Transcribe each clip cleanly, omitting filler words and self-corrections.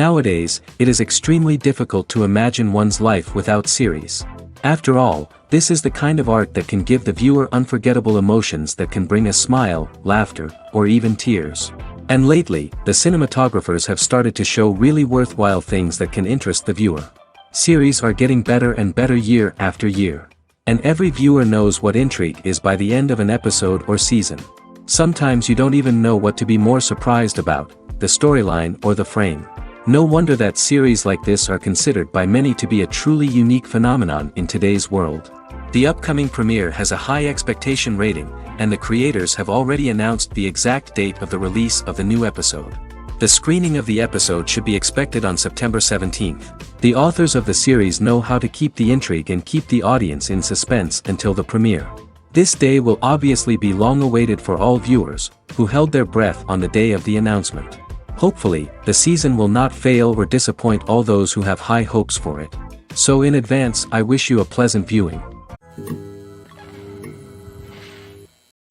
Nowadays, it is extremely difficult to imagine one's life without series. After all, this is the kind of art that can give the viewer unforgettable emotions that can bring a smile, laughter, or even tears. And lately, the cinematographers have started to show really worthwhile things that can interest the viewer. Series are getting better and better year after year. And every viewer knows what intrigue is by the end of an episode or season. Sometimes you don't even know what to be more surprised about, the storyline or the frame. No wonder that series like this are considered by many to be a truly unique phenomenon in today's world. The upcoming premiere has a high expectation rating, and the creators have already announced the exact date of the release of the new episode. The screening of the episode should be expected on September 17th. The authors of the series know how to keep the intrigue and keep the audience in suspense until the premiere. This day will obviously be long awaited for all viewers, who held their breath on the day of the announcement. Hopefully, the season will not fail or disappoint all those who have high hopes for it. So in advance, I wish you a pleasant viewing.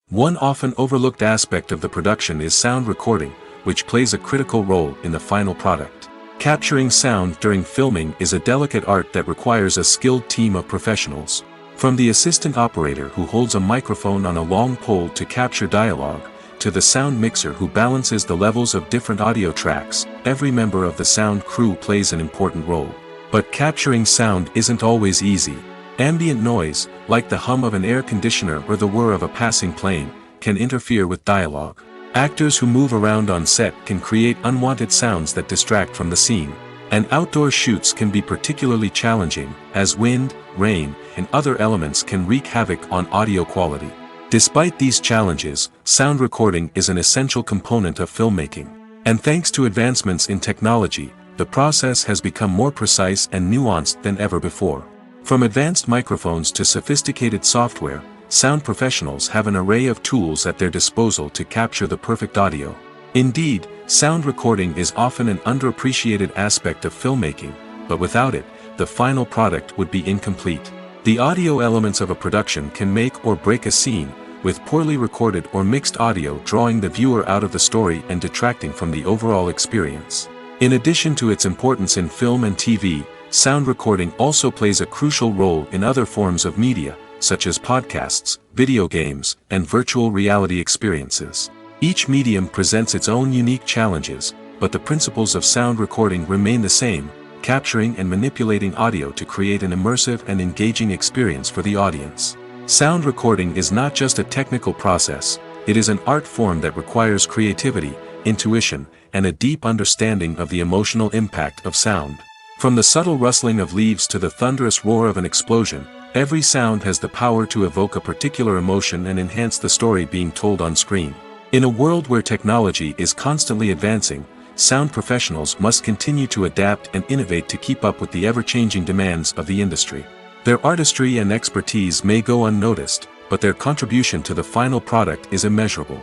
One often overlooked aspect of the production is sound recording, which plays a critical role in the final product. Capturing sound during filming is a delicate art that requires a skilled team of professionals. From the assistant operator who holds a microphone on a long pole to capture dialogue, to the sound mixer who balances the levels of different audio tracks, every member of the sound crew plays an important role. But capturing sound isn't always easy. Ambient noise, like the hum of an air conditioner or the whir of a passing plane, can interfere with dialogue. Actors who move around on set can create unwanted sounds that distract from the scene. And outdoor shoots can be particularly challenging, as wind, rain, and other elements can wreak havoc on audio quality. Despite these challenges, sound recording is an essential component of filmmaking. And thanks to advancements in technology, the process has become more precise and nuanced than ever before. From advanced microphones to sophisticated software, sound professionals have an array of tools at their disposal to capture the perfect audio. Indeed, sound recording is often an underappreciated aspect of filmmaking, but without it, the final product would be incomplete. The audio elements of a production can make or break a scene, with poorly recorded or mixed audio drawing the viewer out of the story and detracting from the overall experience. In addition to its importance in film and TV, sound recording also plays a crucial role in other forms of media, such as podcasts, video games, and virtual reality experiences. Each medium presents its own unique challenges, but the principles of sound recording remain the same, capturing and manipulating audio to create an immersive and engaging experience for the audience. Sound recording is not just a technical process, it is an art form that requires creativity, intuition, and a deep understanding of the emotional impact of sound. From the subtle rustling of leaves to the thunderous roar of an explosion, every sound has the power to evoke a particular emotion and enhance the story being told on screen. In a world where technology is constantly advancing, sound professionals must continue to adapt and innovate to keep up with the ever-changing demands of the industry. Their artistry and expertise may go unnoticed, but their contribution to the final product is immeasurable.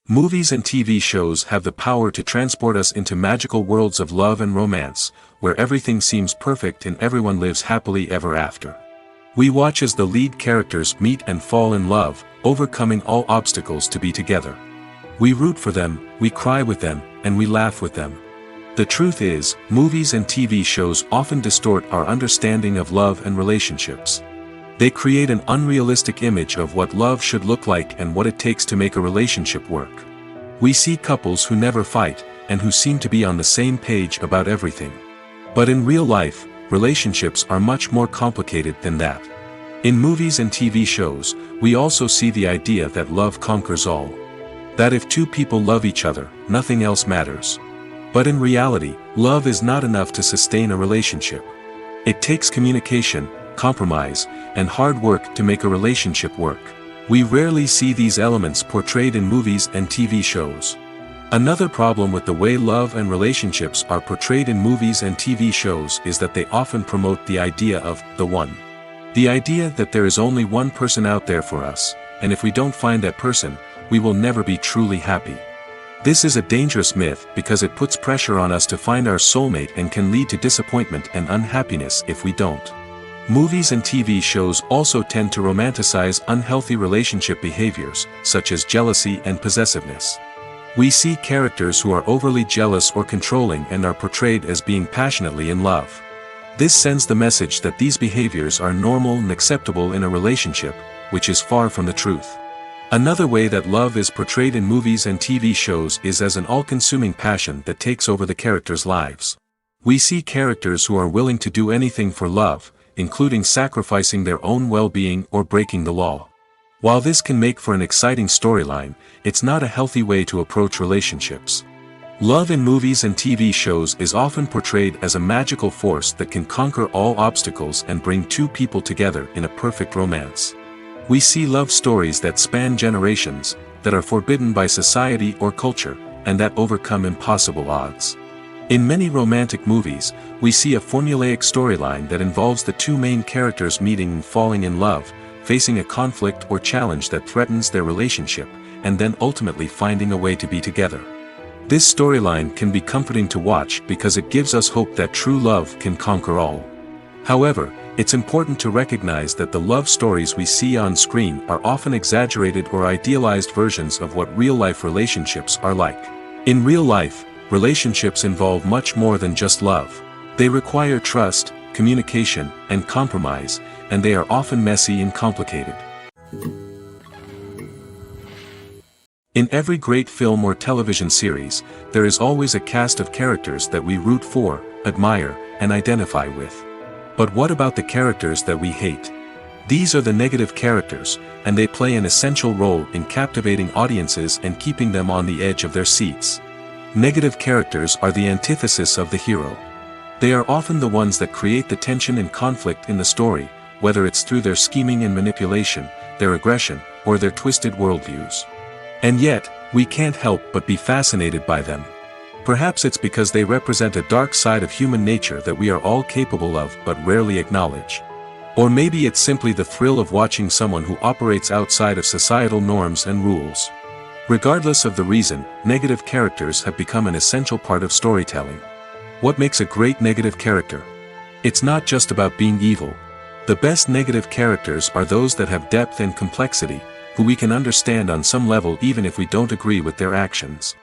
Movies and TV shows have the power to transport us into magical worlds of love and romance, where everything seems perfect and everyone lives happily ever after. We watch as the lead characters meet and fall in love, overcoming all obstacles to be together. We root for them, we cry with them, and we laugh with them. The truth is, movies and TV shows often distort our understanding of love and relationships. They create an unrealistic image of what love should look like and what it takes to make a relationship work. We see couples who never fight, and who seem to be on the same page about everything. But in real life, relationships are much more complicated than that. In movies and TV shows, we also see the idea that love conquers all. That if two people love each other, nothing else matters. But in reality, love is not enough to sustain a relationship. It takes communication, compromise, and hard work to make a relationship work. We rarely see these elements portrayed in movies and TV shows. Another problem with the way love and relationships are portrayed in movies and TV shows is that they often promote the idea of the one. The idea that there is only one person out there for us, and if we don't find that person, we will never be truly happy. This is a dangerous myth because it puts pressure on us to find our soulmate and can lead to disappointment and unhappiness if we don't. Movies and TV shows also tend to romanticize unhealthy relationship behaviors, such as jealousy and possessiveness. We see characters who are overly jealous or controlling and are portrayed as being passionately in love. This sends the message that these behaviors are normal and acceptable in a relationship, which is far from the truth. Another way that love is portrayed in movies and TV shows is as an all-consuming passion that takes over the characters' lives. We see characters who are willing to do anything for love, including sacrificing their own well-being or breaking the law. While this can make for an exciting storyline, it's not a healthy way to approach relationships. Love in movies and TV shows is often portrayed as a magical force that can conquer all obstacles and bring two people together in a perfect romance. We see love stories that span generations, that are forbidden by society or culture, and that overcome impossible odds. In many romantic movies, we see a formulaic storyline that involves the two main characters meeting and falling in love, facing a conflict or challenge that threatens their relationship, and then ultimately finding a way to be together. This storyline can be comforting to watch because it gives us hope that true love can conquer all. However, it's important to recognize that the love stories we see on screen are often exaggerated or idealized versions of what real-life relationships are like. In real life, relationships involve much more than just love. They require trust, communication, and compromise, and they are often messy and complicated. In every great film or television series, there is always a cast of characters that we root for, admire, and identify with. But what about the characters that we hate? These are the negative characters, and they play an essential role in captivating audiences and keeping them on the edge of their seats. Negative characters are the antithesis of the hero. They are often the ones that create the tension and conflict in the story, whether it's through their scheming and manipulation, their aggression, or their twisted worldviews. And yet, we can't help but be fascinated by them. Perhaps it's because they represent a dark side of human nature that we are all capable of but rarely acknowledge. Or maybe it's simply the thrill of watching someone who operates outside of societal norms and rules. Regardless of the reason, negative characters have become an essential part of storytelling. What makes a great negative character? It's not just about being evil. The best negative characters are those that have depth and complexity, who we can understand on some level even if we don't agree with their actions.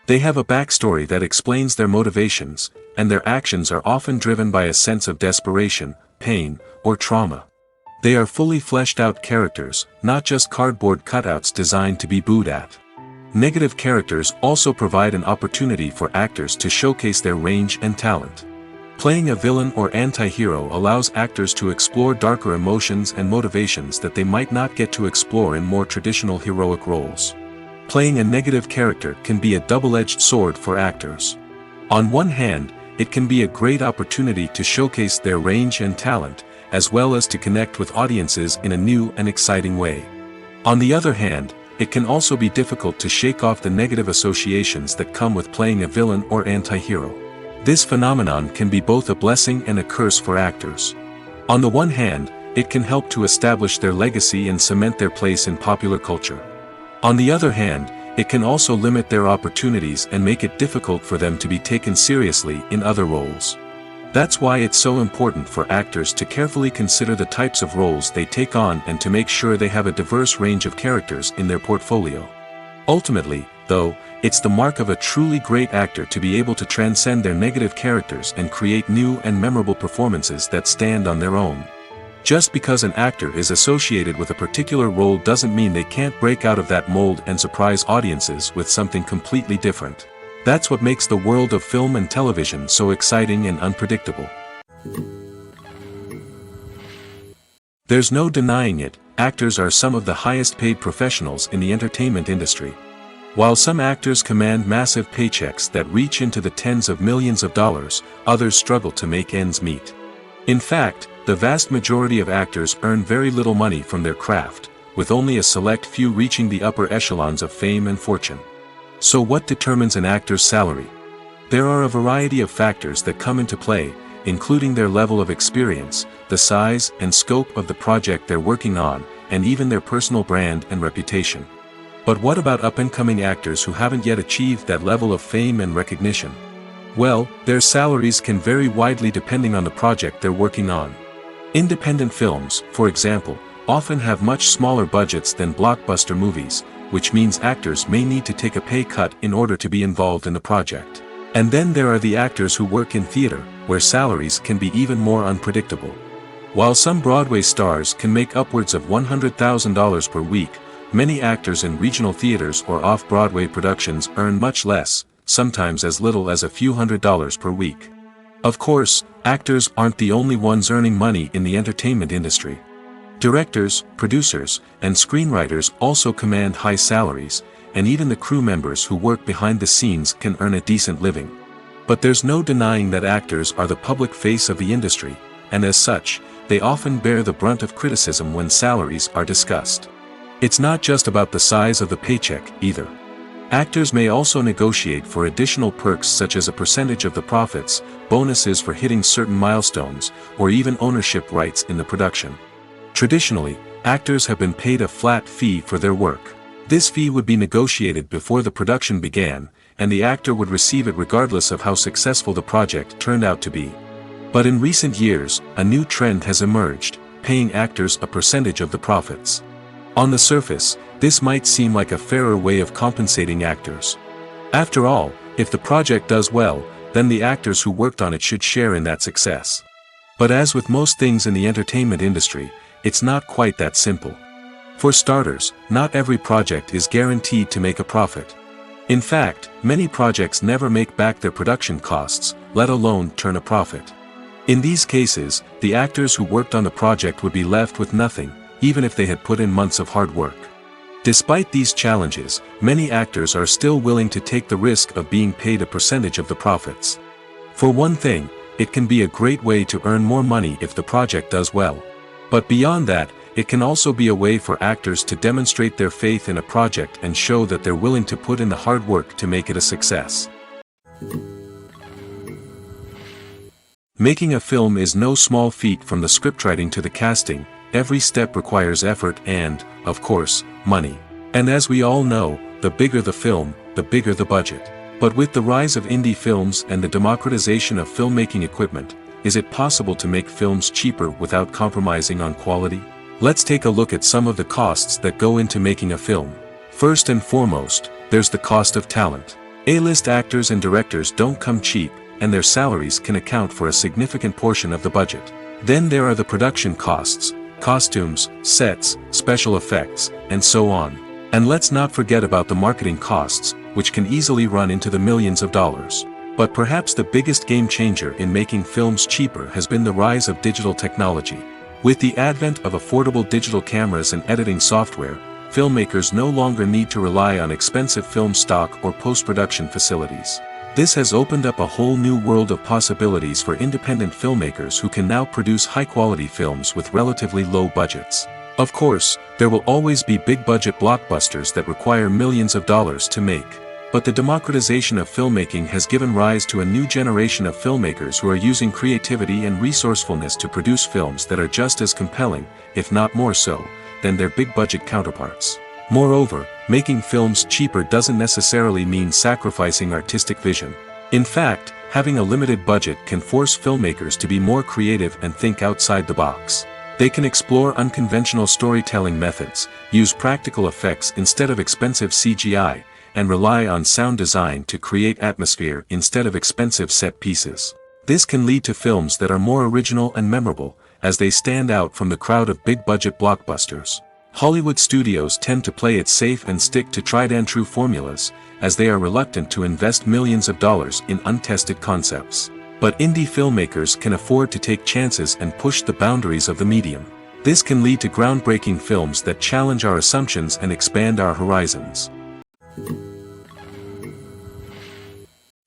They have a backstory that explains their motivations, and their actions are often driven by a sense of desperation, pain, or trauma. They are fully fleshed out characters, not just cardboard cutouts designed to be booed at. Negative characters also provide an opportunity for actors to showcase their range and talent. Playing a villain or anti-hero allows actors to explore darker emotions and motivations that they might not get to explore in more traditional heroic roles. Playing a negative character can be a double-edged sword for actors. On one hand, it can be a great opportunity to showcase their range and talent, as well as to connect with audiences in a new and exciting way. On the other hand, it can also be difficult to shake off the negative associations that come with playing a villain or anti-hero. This phenomenon can be both a blessing and a curse for actors. On the one hand, it can help to establish their legacy and cement their place in popular culture. On the other hand, it can also limit their opportunities and make it difficult for them to be taken seriously in other roles. That's why it's so important for actors to carefully consider the types of roles they take on and to make sure they have a diverse range of characters in their portfolio. Ultimately, though, it's the mark of a truly great actor to be able to transcend their negative characters and create new and memorable performances that stand on their own. Just because an actor is associated with a particular role doesn't mean they can't break out of that mold and surprise audiences with something completely different. That's what makes the world of film and television so exciting and unpredictable. There's no denying it, actors are some of the highest paid professionals in the entertainment industry. While some actors command massive paychecks that reach into the tens of millions of dollars, others struggle to make ends meet. In fact, the vast majority of actors earn very little money from their craft, with only a select few reaching the upper echelons of fame and fortune. So what determines an actor's salary? There are a variety of factors that come into play, including their level of experience, the size and scope of the project they're working on, and even their personal brand and reputation. But what about up-and-coming actors who haven't yet achieved that level of fame and recognition? Well, their salaries can vary widely depending on the project they're working on. Independent films, for example, often have much smaller budgets than blockbuster movies, which means actors may need to take a pay cut in order to be involved in the project. And then there are the actors who work in theater, where salaries can be even more unpredictable. While some Broadway stars can make upwards of $100,000 per week, many actors in regional theaters or off-Broadway productions earn much less, sometimes as little as a few $100s per week. Of course, actors aren't the only ones earning money in the entertainment industry. Directors, producers, and screenwriters also command high salaries, and even the crew members who work behind the scenes can earn a decent living. But there's no denying that actors are the public face of the industry, and as such, they often bear the brunt of criticism when salaries are discussed. It's not just about the size of the paycheck, either. Actors may also negotiate for additional perks such as a percentage of the profits, bonuses for hitting certain milestones, or even ownership rights in the production. Traditionally, actors have been paid a flat fee for their work. This fee would be negotiated before the production began, and the actor would receive it regardless of how successful the project turned out to be. But in recent years, a new trend has emerged, paying actors a percentage of the profits. On the surface, this might seem like a fairer way of compensating actors. After all, if the project does well, then the actors who worked on it should share in that success. But as with most things in the entertainment industry, it's not quite that simple. For starters, not every project is guaranteed to make a profit. In fact, many projects never make back their production costs, let alone turn a profit. In these cases, the actors who worked on the project would be left with nothing, even if they had put in months of hard work. Despite these challenges, many actors are still willing to take the risk of being paid a percentage of the profits. For one thing, it can be a great way to earn more money if the project does well. But beyond that, it can also be a way for actors to demonstrate their faith in a project and show that they're willing to put in the hard work to make it a success. Making a film is no small feat. From the scriptwriting to the casting, every step requires effort and, of course, money. And as we all know, the bigger the film, the bigger the budget. But with the rise of indie films and the democratization of filmmaking equipment, is it possible to make films cheaper without compromising on quality? Let's take a look at some of the costs that go into making a film. First and foremost, there's the cost of talent. A-list actors and directors don't come cheap, and their salaries can account for a significant portion of the budget. Then there are the production costs, costumes, sets, special effects, and so on. And let's not forget about the marketing costs, which can easily run into the millions of dollars. But perhaps the biggest game changer in making films cheaper has been the rise of digital technology. With the advent of affordable digital cameras and editing software, filmmakers no longer need to rely on expensive film stock or post-production facilities. This has opened up a whole new world of possibilities for independent filmmakers who can now produce high-quality films with relatively low budgets. Of course, there will always be big-budget blockbusters that require millions of dollars to make. But the democratization of filmmaking has given rise to a new generation of filmmakers who are using creativity and resourcefulness to produce films that are just as compelling, if not more so, than their big-budget counterparts. Moreover, making films cheaper doesn't necessarily mean sacrificing artistic vision. In fact, having a limited budget can force filmmakers to be more creative and think outside the box. They can explore unconventional storytelling methods, use practical effects instead of expensive CGI, and rely on sound design to create atmosphere instead of expensive set pieces. This can lead to films that are more original and memorable, as they stand out from the crowd of big-budget blockbusters. Hollywood studios tend to play it safe and stick to tried-and-true formulas, as they are reluctant to invest millions of dollars in untested concepts. But indie filmmakers can afford to take chances and push the boundaries of the medium. This can lead to groundbreaking films that challenge our assumptions and expand our horizons.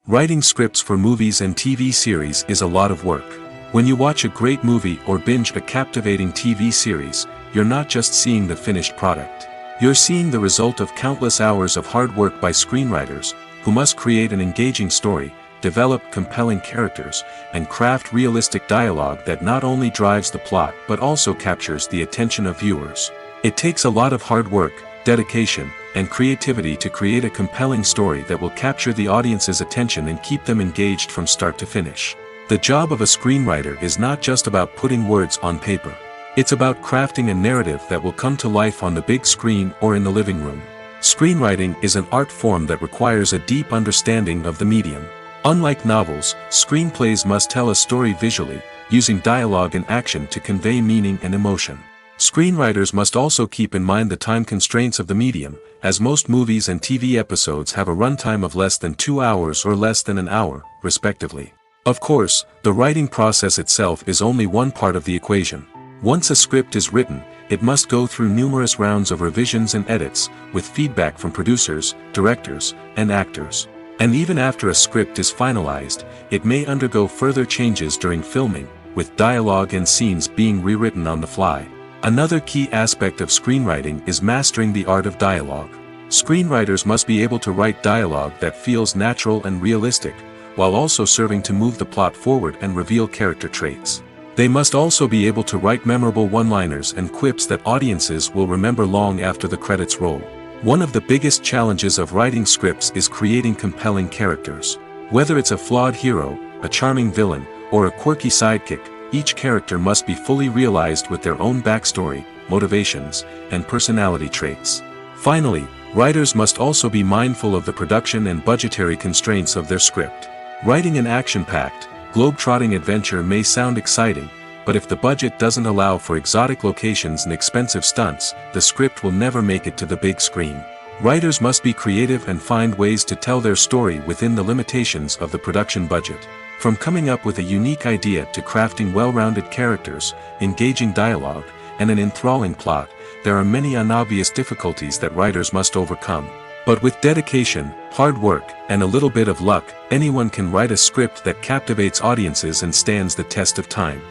Writing scripts for movies and TV series is a lot of work. When you watch a great movie or binge a captivating TV series, you're not just seeing the finished product. You're seeing the result of countless hours of hard work by screenwriters, who must create an engaging story, develop compelling characters, and craft realistic dialogue that not only drives the plot but also captures the attention of viewers. It takes a lot of hard work, dedication, and creativity to create a compelling story that will capture the audience's attention and keep them engaged from start to finish. The job of a screenwriter is not just about putting words on paper. It's about crafting a narrative that will come to life on the big screen or in the living room. Screenwriting is an art form that requires a deep understanding of the medium. Unlike novels, screenplays must tell a story visually, using dialogue and action to convey meaning and emotion. Screenwriters must also keep in mind the time constraints of the medium, as most movies and TV episodes have a runtime of less than 2 hours or less than an hour, respectively. Of course, the writing process itself is only one part of the equation. Once a script is written, it must go through numerous rounds of revisions and edits, with feedback from producers, directors, and actors. And even after a script is finalized, it may undergo further changes during filming, with dialogue and scenes being rewritten on the fly. Another key aspect of screenwriting is mastering the art of dialogue. Screenwriters must be able to write dialogue that feels natural and realistic, while also serving to move the plot forward and reveal character traits. They must also be able to write memorable one-liners and quips that audiences will remember long after the credits roll. One of the biggest challenges of writing scripts is creating compelling characters. Whether it's a flawed hero, a charming villain, or a quirky sidekick, each character must be fully realized with their own backstory, motivations, and personality traits. Finally, writers must also be mindful of the production and budgetary constraints of their script. Writing an action-packed, globe-trotting adventure may sound exciting, but if the budget doesn't allow for exotic locations and expensive stunts, the script will never make it to the big screen. Writers must be creative and find ways to tell their story within the limitations of the production budget. From coming up with a unique idea to crafting well-rounded characters, engaging dialogue, and an enthralling plot, there are many unobvious difficulties that writers must overcome. But with dedication, hard work, and a little bit of luck, anyone can write a script that captivates audiences and stands the test of time.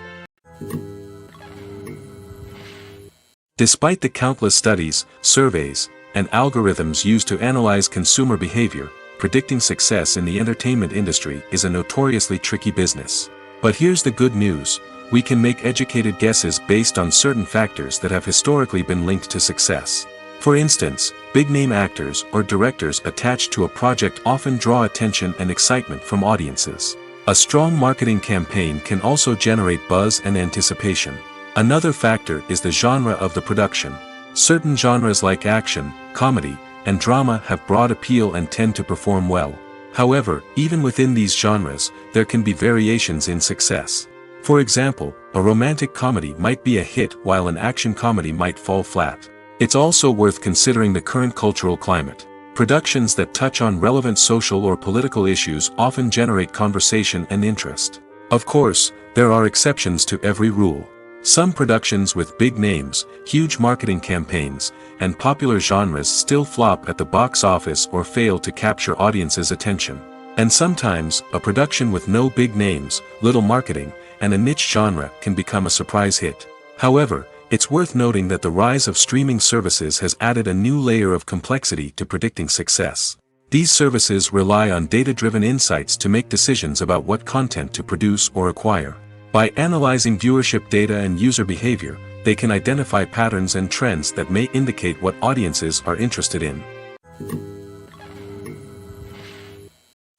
Despite the countless studies, surveys, and algorithms used to analyze consumer behavior, predicting success in the entertainment industry is a notoriously tricky business. But here's the good news: we can make educated guesses based on certain factors that have historically been linked to success. For instance, big-name actors or directors attached to a project often draw attention and excitement from audiences. A strong marketing campaign can also generate buzz and anticipation. Another factor is the genre of the production. Certain genres like action, comedy, and drama have broad appeal and tend to perform well. However, even within these genres, there can be variations in success. For example, a romantic comedy might be a hit while an action comedy might fall flat. It's also worth considering the current cultural climate. Productions that touch on relevant social or political issues often generate conversation and interest. Of course, there are exceptions to every rule. Some productions with big names, huge marketing campaigns, and popular genres still flop at the box office or fail to capture audiences' attention. And sometimes, a production with no big names, little marketing, and a niche genre can become a surprise hit. However, it's worth noting that the rise of streaming services has added a new layer of complexity to predicting success. These services rely on data-driven insights to make decisions about what content to produce or acquire. By analyzing viewership data and user behavior, they can identify patterns and trends that may indicate what audiences are interested in.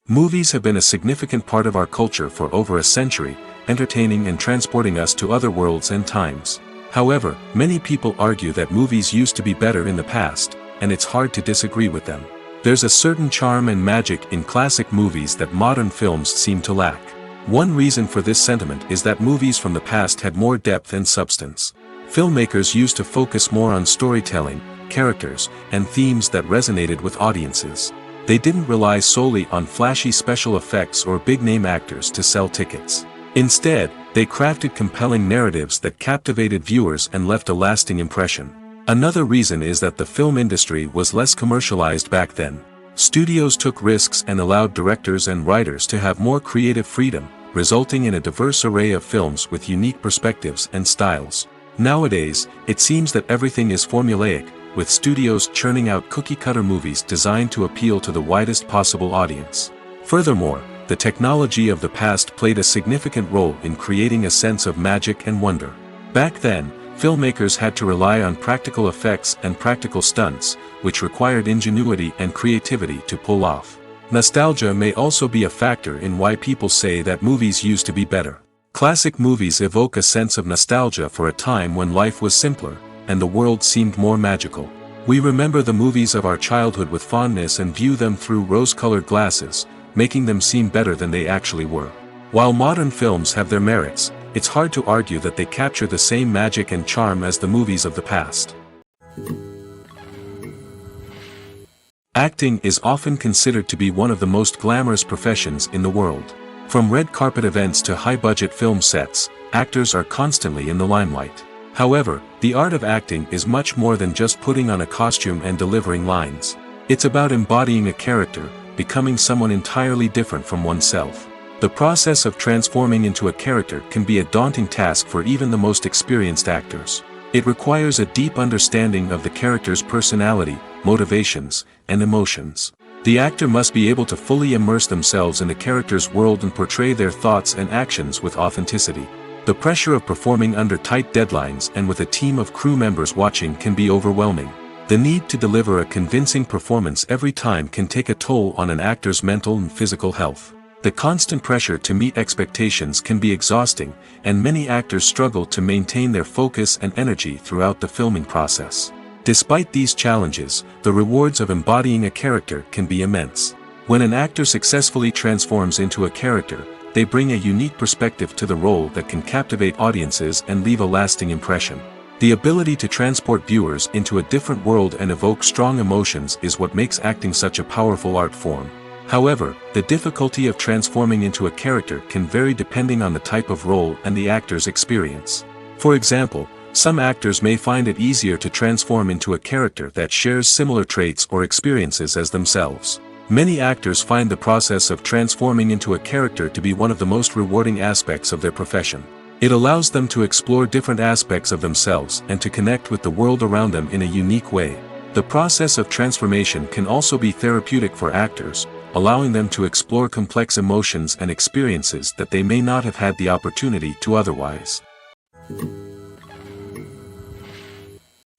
Movies have been a significant part of our culture for over a century, entertaining and transporting us to other worlds and times. However, many people argue that movies used to be better in the past, and it's hard to disagree with them. There's a certain charm and magic in classic movies that modern films seem to lack. One reason for this sentiment is that movies from the past had more depth and substance. Filmmakers used to focus more on storytelling, characters, and themes that resonated with audiences. They didn't rely solely on flashy special effects or big-name actors to sell tickets. Instead, they crafted compelling narratives that captivated viewers and left a lasting impression. Another reason is that the film industry was less commercialized back then. Studios took risks and allowed directors and writers to have more creative freedom, resulting in a diverse array of films with unique perspectives and styles. Nowadays, it seems that everything is formulaic, with studios churning out cookie-cutter movies designed to appeal to the widest possible audience. Furthermore, the technology of the past played a significant role in creating a sense of magic and wonder. Back then, filmmakers had to rely on practical effects and practical stunts, which required ingenuity and creativity to pull off. Nostalgia may also be a factor in why people say that movies used to be better. Classic movies evoke a sense of nostalgia for a time when life was simpler, and the world seemed more magical. We remember the movies of our childhood with fondness and view them through rose-colored glasses, making them seem better than they actually were. While modern films have their merits, it's hard to argue that they capture the same magic and charm as the movies of the past. Acting is often considered to be one of the most glamorous professions in the world. From red carpet events to high-budget film sets, actors are constantly in the limelight. However, the art of acting is much more than just putting on a costume and delivering lines. It's about embodying a character, becoming someone entirely different from oneself. The process of transforming into a character can be a daunting task for even the most experienced actors. It requires a deep understanding of the character's personality, motivations, and emotions. The actor must be able to fully immerse themselves in the character's world and portray their thoughts and actions with authenticity. The pressure of performing under tight deadlines and with a team of crew members watching can be overwhelming. The need to deliver a convincing performance every time can take a toll on an actor's mental and physical health. The constant pressure to meet expectations can be exhausting, and many actors struggle to maintain their focus and energy throughout the filming process. Despite these challenges, the rewards of embodying a character can be immense. When an actor successfully transforms into a character, they bring a unique perspective to the role that can captivate audiences and leave a lasting impression. The ability to transport viewers into a different world and evoke strong emotions is what makes acting such a powerful art form. However, the difficulty of transforming into a character can vary depending on the type of role and the actor's experience. For example, some actors may find it easier to transform into a character that shares similar traits or experiences as themselves. Many actors find the process of transforming into a character to be one of the most rewarding aspects of their profession. It allows them to explore different aspects of themselves and to connect with the world around them in a unique way. The process of transformation can also be therapeutic for actors, allowing them to explore complex emotions and experiences that they may not have had the opportunity to otherwise.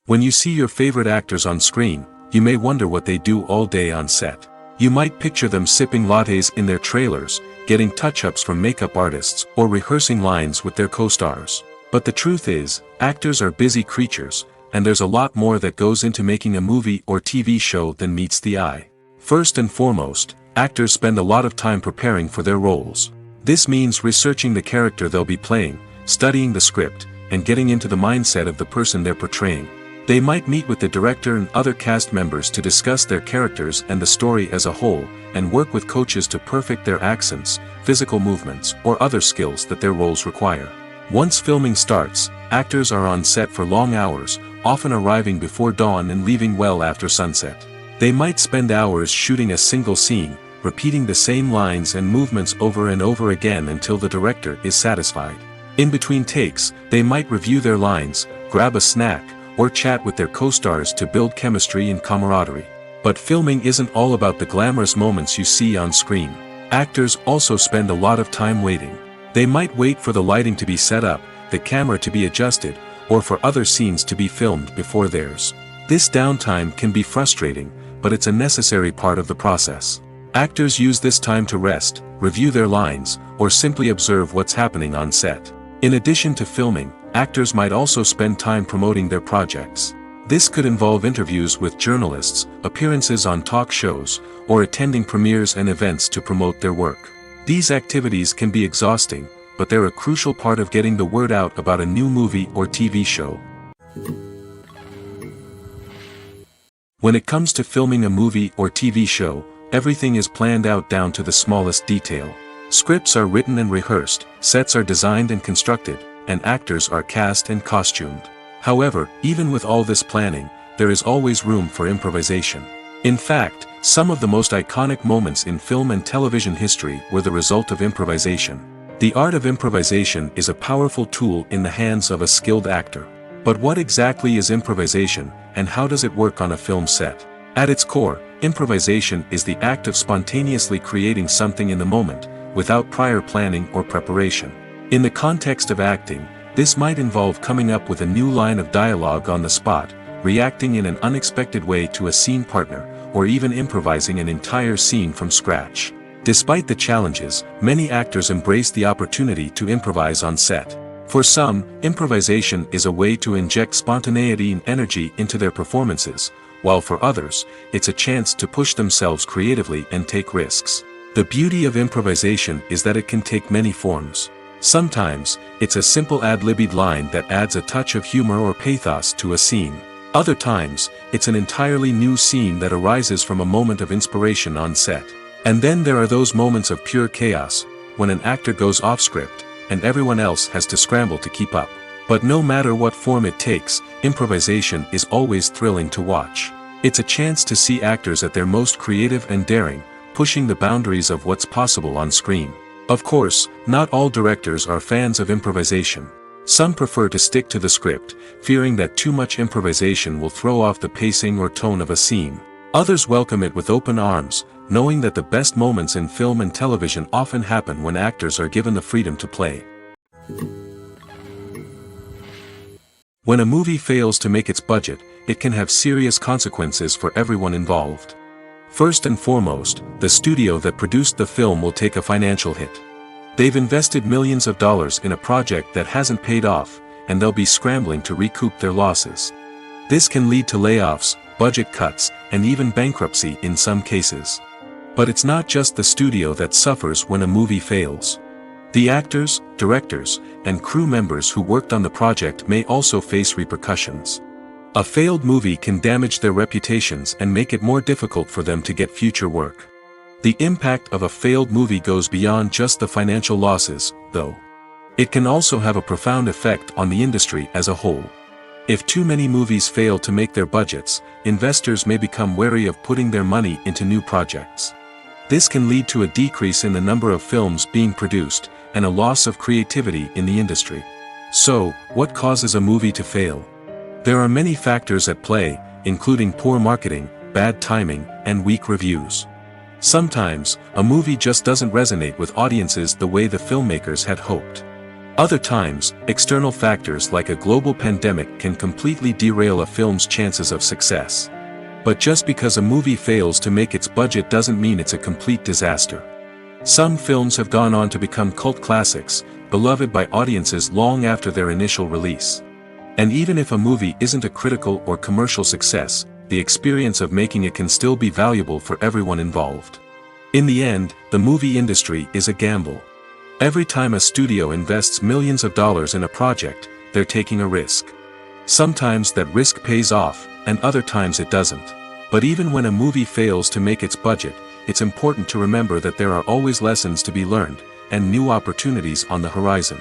When you see your favorite actors on screen, you may wonder what they do all day on set. You might picture them sipping lattes in their trailers, getting touch-ups from makeup artists, or rehearsing lines with their co-stars. But the truth is, actors are busy creatures, and there's a lot more that goes into making a movie or TV show than meets the eye. First and foremost, actors spend a lot of time preparing for their roles. This means researching the character they'll be playing, studying the script, and getting into the mindset of the person they're portraying. They might meet with the director and other cast members to discuss their characters and the story as a whole, and work with coaches to perfect their accents, physical movements, or other skills that their roles require. Once filming starts, actors are on set for long hours, often arriving before dawn and leaving well after sunset. They might spend hours shooting a single scene, repeating the same lines and movements over and over again until the director is satisfied. In between takes, they might review their lines, grab a snack, or chat with their co-stars to build chemistry and camaraderie. But filming isn't all about the glamorous moments you see on screen. Actors also spend a lot of time waiting. They might wait for the lighting to be set up, the camera to be adjusted, or for other scenes to be filmed before theirs. This downtime can be frustrating, but it's a necessary part of the process. Actors use this time to rest, review their lines, or simply observe what's happening on set. In addition to filming, actors might also spend time promoting their projects. This could involve interviews with journalists, appearances on talk shows, or attending premieres and events to promote their work. These activities can be exhausting, but they're a crucial part of getting the word out about a new movie or TV show. When it comes to filming a movie or TV show, everything is planned out down to the smallest detail. Scripts are written and rehearsed, sets are designed and constructed, and actors are cast and costumed. However, even with all this planning, there is always room for improvisation. In fact, some of the most iconic moments in film and television history were the result of improvisation. The art of improvisation is a powerful tool in the hands of a skilled actor. But what exactly is improvisation, and how does it work on a film set? At its core, improvisation is the act of spontaneously creating something in the moment, without prior planning or preparation. In the context of acting, this might involve coming up with a new line of dialogue on the spot, reacting in an unexpected way to a scene partner, or even improvising an entire scene from scratch. Despite the challenges, many actors embrace the opportunity to improvise on set. For some, improvisation is a way to inject spontaneity and energy into their performances, while for others, it's a chance to push themselves creatively and take risks. The beauty of improvisation is that it can take many forms. Sometimes, it's a simple ad-libbed line that adds a touch of humor or pathos to a scene. Other times, it's an entirely new scene that arises from a moment of inspiration on set. And then there are those moments of pure chaos, when an actor goes off script, and everyone else has to scramble to keep up. But no matter what form it takes, improvisation is always thrilling to watch. It's a chance to see actors at their most creative and daring, pushing the boundaries of what's possible on screen. Of course, not all directors are fans of improvisation. Some prefer to stick to the script, fearing that too much improvisation will throw off the pacing or tone of a scene. Others welcome it with open arms, knowing that the best moments in film and television often happen when actors are given the freedom to play. When a movie fails to make its budget, it can have serious consequences for everyone involved. First and foremost, the studio that produced the film will take a financial hit. They've invested millions of dollars in a project that hasn't paid off, and they'll be scrambling to recoup their losses. This can lead to layoffs, budget cuts, and even bankruptcy in some cases. But it's not just the studio that suffers when a movie fails. The actors, directors, and crew members who worked on the project may also face repercussions. A failed movie can damage their reputations and make it more difficult for them to get future work. The impact of a failed movie goes beyond just the financial losses, though. It can also have a profound effect on the industry as a whole. If too many movies fail to make their budgets, investors may become wary of putting their money into new projects. This can lead to a decrease in the number of films being produced, and a loss of creativity in the industry. So, what causes a movie to fail? There are many factors at play, including poor marketing, bad timing, and weak reviews. Sometimes, a movie just doesn't resonate with audiences the way the filmmakers had hoped. Other times, external factors like a global pandemic can completely derail a film's chances of success. But just because a movie fails to make its budget doesn't mean it's a complete disaster. Some films have gone on to become cult classics, beloved by audiences long after their initial release. And even if a movie isn't a critical or commercial success, the experience of making it can still be valuable for everyone involved. In the end, the movie industry is a gamble. Every time a studio invests millions of dollars in a project, they're taking a risk. Sometimes that risk pays off, and other times it doesn't. But even when a movie fails to make its budget, it's important to remember that there are always lessons to be learned, and new opportunities on the horizon.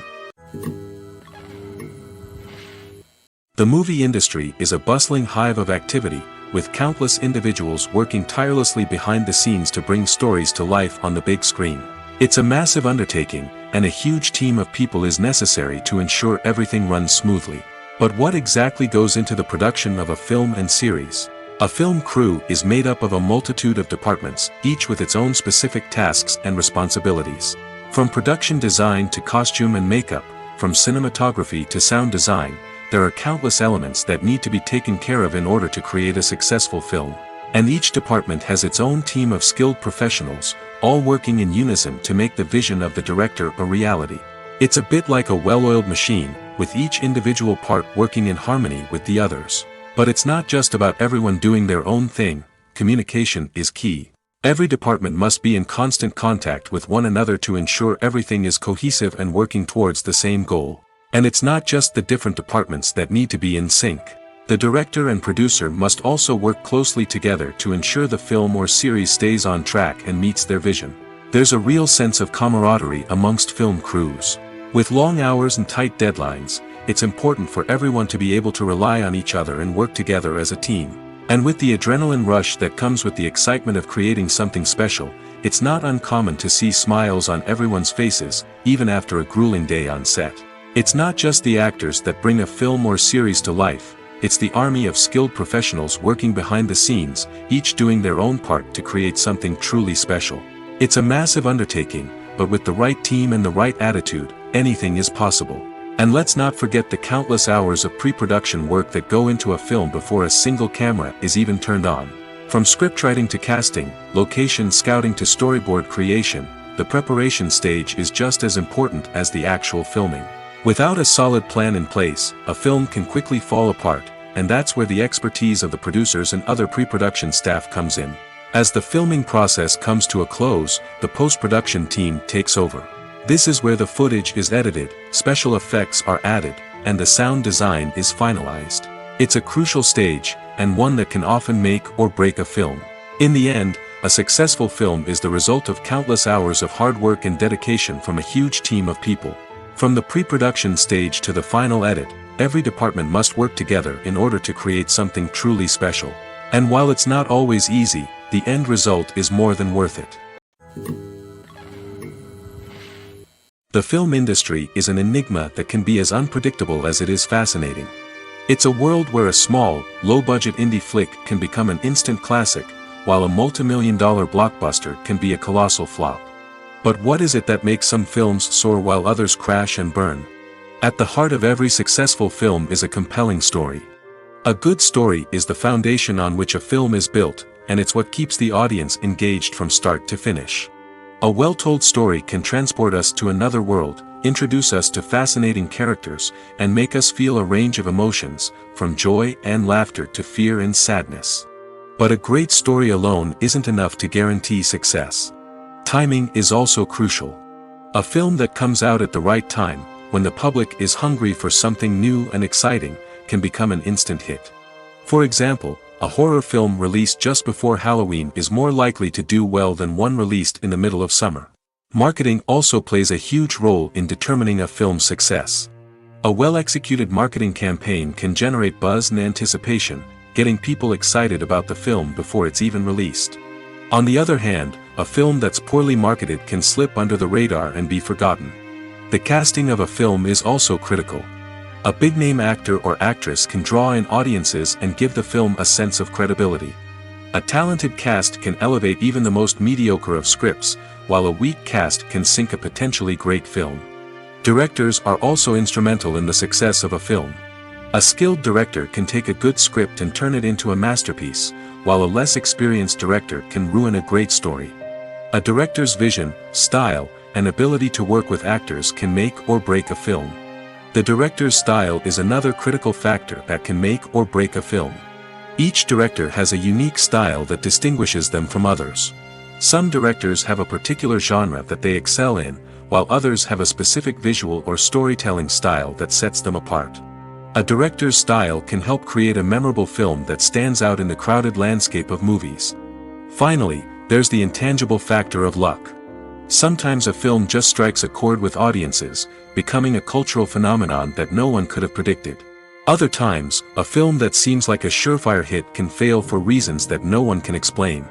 The movie industry is a bustling hive of activity, with countless individuals working tirelessly behind the scenes to bring stories to life on the big screen. It's a massive undertaking, and a huge team of people is necessary to ensure everything runs smoothly. But what exactly goes into the production of a film and series? A film crew is made up of a multitude of departments, each with its own specific tasks and responsibilities. From production design to costume and makeup, from cinematography to sound design, there are countless elements that need to be taken care of in order to create a successful film. And each department has its own team of skilled professionals, all working in unison to make the vision of the director a reality. It's a bit like a well-oiled machine, with each individual part working in harmony with the others. But it's not just about everyone doing their own thing, communication is key. Every department must be in constant contact with one another to ensure everything is cohesive and working towards the same goal. And it's not just the different departments that need to be in sync. The director and producer must also work closely together to ensure the film or series stays on track and meets their vision. There's a real sense of camaraderie amongst film crews. With long hours and tight deadlines, it's important for everyone to be able to rely on each other and work together as a team. And with the adrenaline rush that comes with the excitement of creating something special, it's not uncommon to see smiles on everyone's faces, even after a grueling day on set. It's not just the actors that bring a film or series to life, it's the army of skilled professionals working behind the scenes, each doing their own part to create something truly special. It's a massive undertaking, but with the right team and the right attitude, anything is possible. And let's not forget the countless hours of pre-production work that go into a film before a single camera is even turned on. From scriptwriting to casting, location scouting to storyboard creation, the preparation stage is just as important as the actual filming. Without a solid plan in place, a film can quickly fall apart, and that's where the expertise of the producers and other pre-production staff comes in. As the filming process comes to a close, the post-production team takes over. This is where the footage is edited, special effects are added, and the sound design is finalized. It's a crucial stage, and one that can often make or break a film. In the end, a successful film is the result of countless hours of hard work and dedication from a huge team of people. From the pre-production stage to the final edit, every department must work together in order to create something truly special. And while it's not always easy, the end result is more than worth it. The film industry is an enigma that can be as unpredictable as it is fascinating. It's a world where a small, low-budget indie flick can become an instant classic, while a multi-million-dollar blockbuster can be a colossal flop. But what is it that makes some films soar while others crash and burn? At the heart of every successful film is a compelling story. A good story is the foundation on which a film is built, and it's what keeps the audience engaged from start to finish. A well-told story can transport us to another world, introduce us to fascinating characters, and make us feel a range of emotions, from joy and laughter to fear and sadness. But a great story alone isn't enough to guarantee success. Timing is also crucial. A film that comes out at the right time, when the public is hungry for something new and exciting, can become an instant hit. For example, a horror film released just before Halloween is more likely to do well than one released in the middle of summer. Marketing also plays a huge role in determining a film's success. A well-executed marketing campaign can generate buzz and anticipation, getting people excited about the film before it's even released. On the other hand, a film that's poorly marketed can slip under the radar and be forgotten. The casting of a film is also critical. A big-name actor or actress can draw in audiences and give the film a sense of credibility. A talented cast can elevate even the most mediocre of scripts, while a weak cast can sink a potentially great film. Directors are also instrumental in the success of a film. A skilled director can take a good script and turn it into a masterpiece, while a less experienced director can ruin a great story. A director's vision, style, and ability to work with actors can make or break a film. The director's style is another critical factor that can make or break a film. Each director has a unique style that distinguishes them from others. Some directors have a particular genre that they excel in, while others have a specific visual or storytelling style that sets them apart. A director's style can help create a memorable film that stands out in the crowded landscape of movies. Finally, there's the intangible factor of luck. Sometimes a film just strikes a chord with audiences, becoming a cultural phenomenon that no one could have predicted. Other times, a film that seems like a surefire hit can fail for reasons that no one can explain.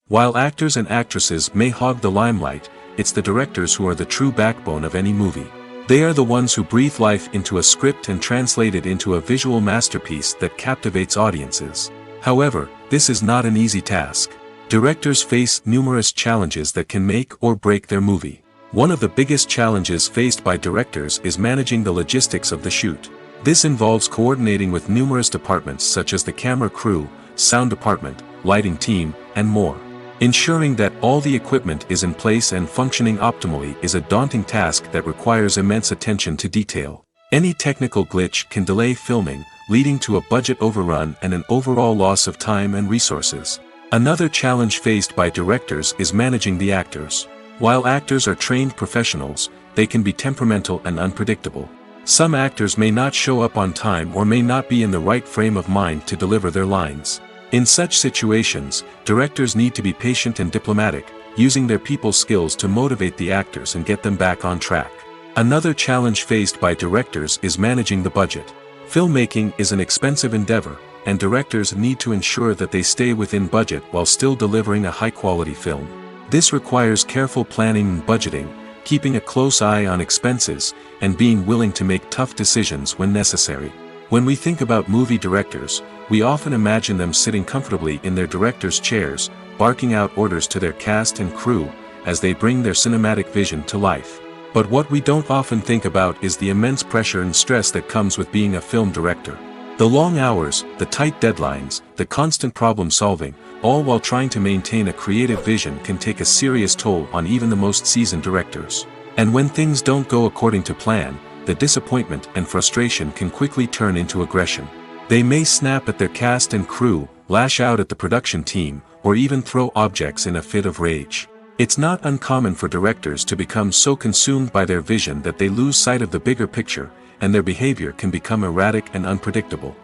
While actors and actresses may hog the limelight, it's the directors who are the true backbone of any movie. They are the ones who breathe life into a script and translate it into a visual masterpiece that captivates audiences. However, this is not an easy task. Directors face numerous challenges that can make or break their movie. One of the biggest challenges faced by directors is managing the logistics of the shoot. This involves coordinating with numerous departments such as the camera crew, sound department, lighting team, and more. Ensuring that all the equipment is in place and functioning optimally is a daunting task that requires immense attention to detail. Any technical glitch can delay filming, leading to a budget overrun and an overall loss of time and resources. Another challenge faced by directors is managing the actors. While actors are trained professionals, they can be temperamental and unpredictable. Some actors may not show up on time or may not be in the right frame of mind to deliver their lines. In such situations, directors need to be patient and diplomatic, using their people skills to motivate the actors and get them back on track. Another challenge faced by directors is managing the budget. Filmmaking is an expensive endeavor, and directors need to ensure that they stay within budget while still delivering a high-quality film. This requires careful planning and budgeting, keeping a close eye on expenses, and being willing to make tough decisions when necessary. When we think about movie directors, we often imagine them sitting comfortably in their director's chairs, barking out orders to their cast and crew, as they bring their cinematic vision to life. But what we don't often think about is the immense pressure and stress that comes with being a film director. The long hours, the tight deadlines, the constant problem solving, all while trying to maintain a creative vision can take a serious toll on even the most seasoned directors. And when things don't go according to plan, the disappointment and frustration can quickly turn into aggression. They may snap at their cast and crew, lash out at the production team, or even throw objects in a fit of rage. It's not uncommon for directors to become so consumed by their vision that they lose sight of the bigger picture, and their behavior can become erratic and unpredictable.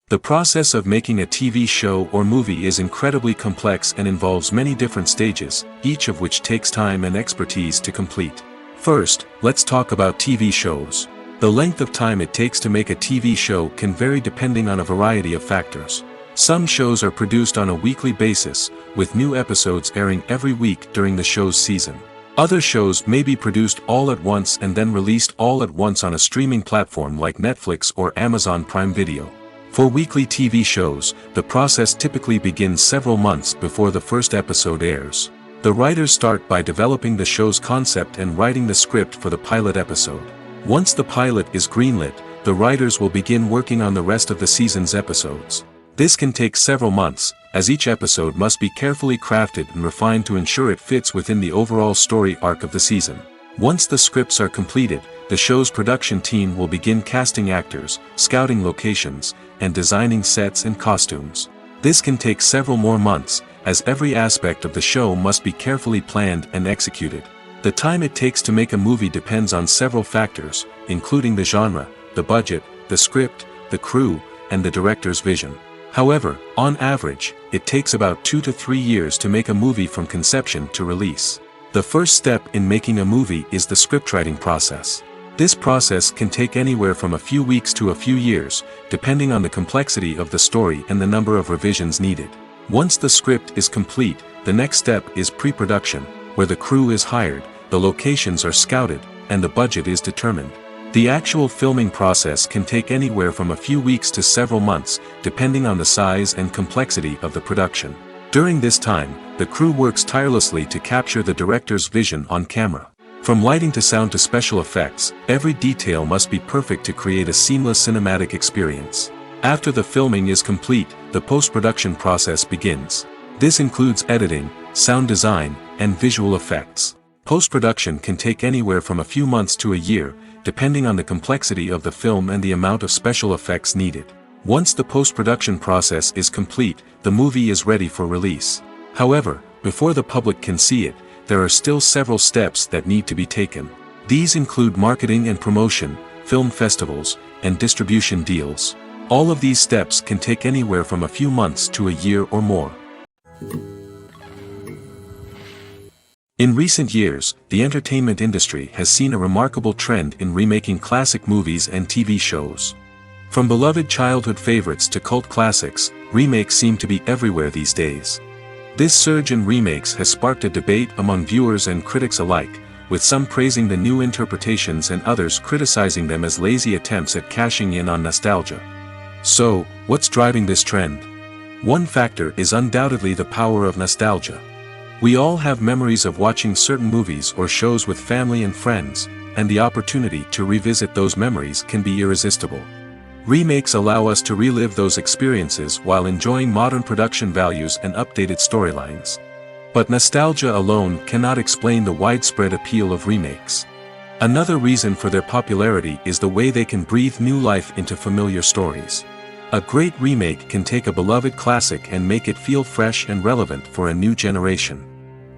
The process of making a TV show or movie is incredibly complex and involves many different stages, each of which takes time and expertise to complete. First, let's talk about TV shows. The length of time it takes to make a TV show can vary depending on a variety of factors. Some shows are produced on a weekly basis, with new episodes airing every week during the show's season. Other shows may be produced all at once and then released all at once on a streaming platform like Netflix or Amazon Prime Video. For weekly TV shows, the process typically begins several months before the first episode airs. The writers start by developing the show's concept and writing the script for the pilot episode. Once the pilot is greenlit, the writers will begin working on the rest of the season's episodes. This can take several months, as each episode must be carefully crafted and refined to ensure it fits within the overall story arc of the season. Once the scripts are completed, the show's production team will begin casting actors, scouting locations, and designing sets and costumes. This can take several more months, as every aspect of the show must be carefully planned and executed. The time it takes to make a movie depends on several factors, including the genre, the budget, the script, the crew, and the director's vision. However, on average, it takes about 2 to 3 years to make a movie from conception to release. The first step in making a movie is the scriptwriting process. This process can take anywhere from a few weeks to a few years, depending on the complexity of the story and the number of revisions needed. Once the script is complete, the next step is pre-production, where the crew is hired, the locations are scouted, and the budget is determined. The actual filming process can take anywhere from a few weeks to several months, depending on the size and complexity of the production. During this time, the crew works tirelessly to capture the director's vision on camera. From lighting to sound to special effects, every detail must be perfect to create a seamless cinematic experience. After the filming is complete, the post-production process begins. This includes editing, sound design, and visual effects. Post-production can take anywhere from a few months to a year, depending on the complexity of the film and the amount of special effects needed. Once the post-production process is complete, the movie is ready for release. However, before the public can see it, there are still several steps that need to be taken. These include marketing and promotion, film festivals, and distribution deals. All of these steps can take anywhere from a few months to a year or more. In recent years, the entertainment industry has seen a remarkable trend in remaking classic movies and TV shows. From beloved childhood favorites to cult classics, remakes seem to be everywhere these days. This surge in remakes has sparked a debate among viewers and critics alike, with some praising the new interpretations and others criticizing them as lazy attempts at cashing in on nostalgia. So, what's driving this trend? One factor is undoubtedly the power of nostalgia. We all have memories of watching certain movies or shows with family and friends, and the opportunity to revisit those memories can be irresistible. Remakes allow us to relive those experiences while enjoying modern production values and updated storylines. But nostalgia alone cannot explain the widespread appeal of remakes. Another reason for their popularity is the way they can breathe new life into familiar stories. A great remake can take a beloved classic and make it feel fresh and relevant for a new generation.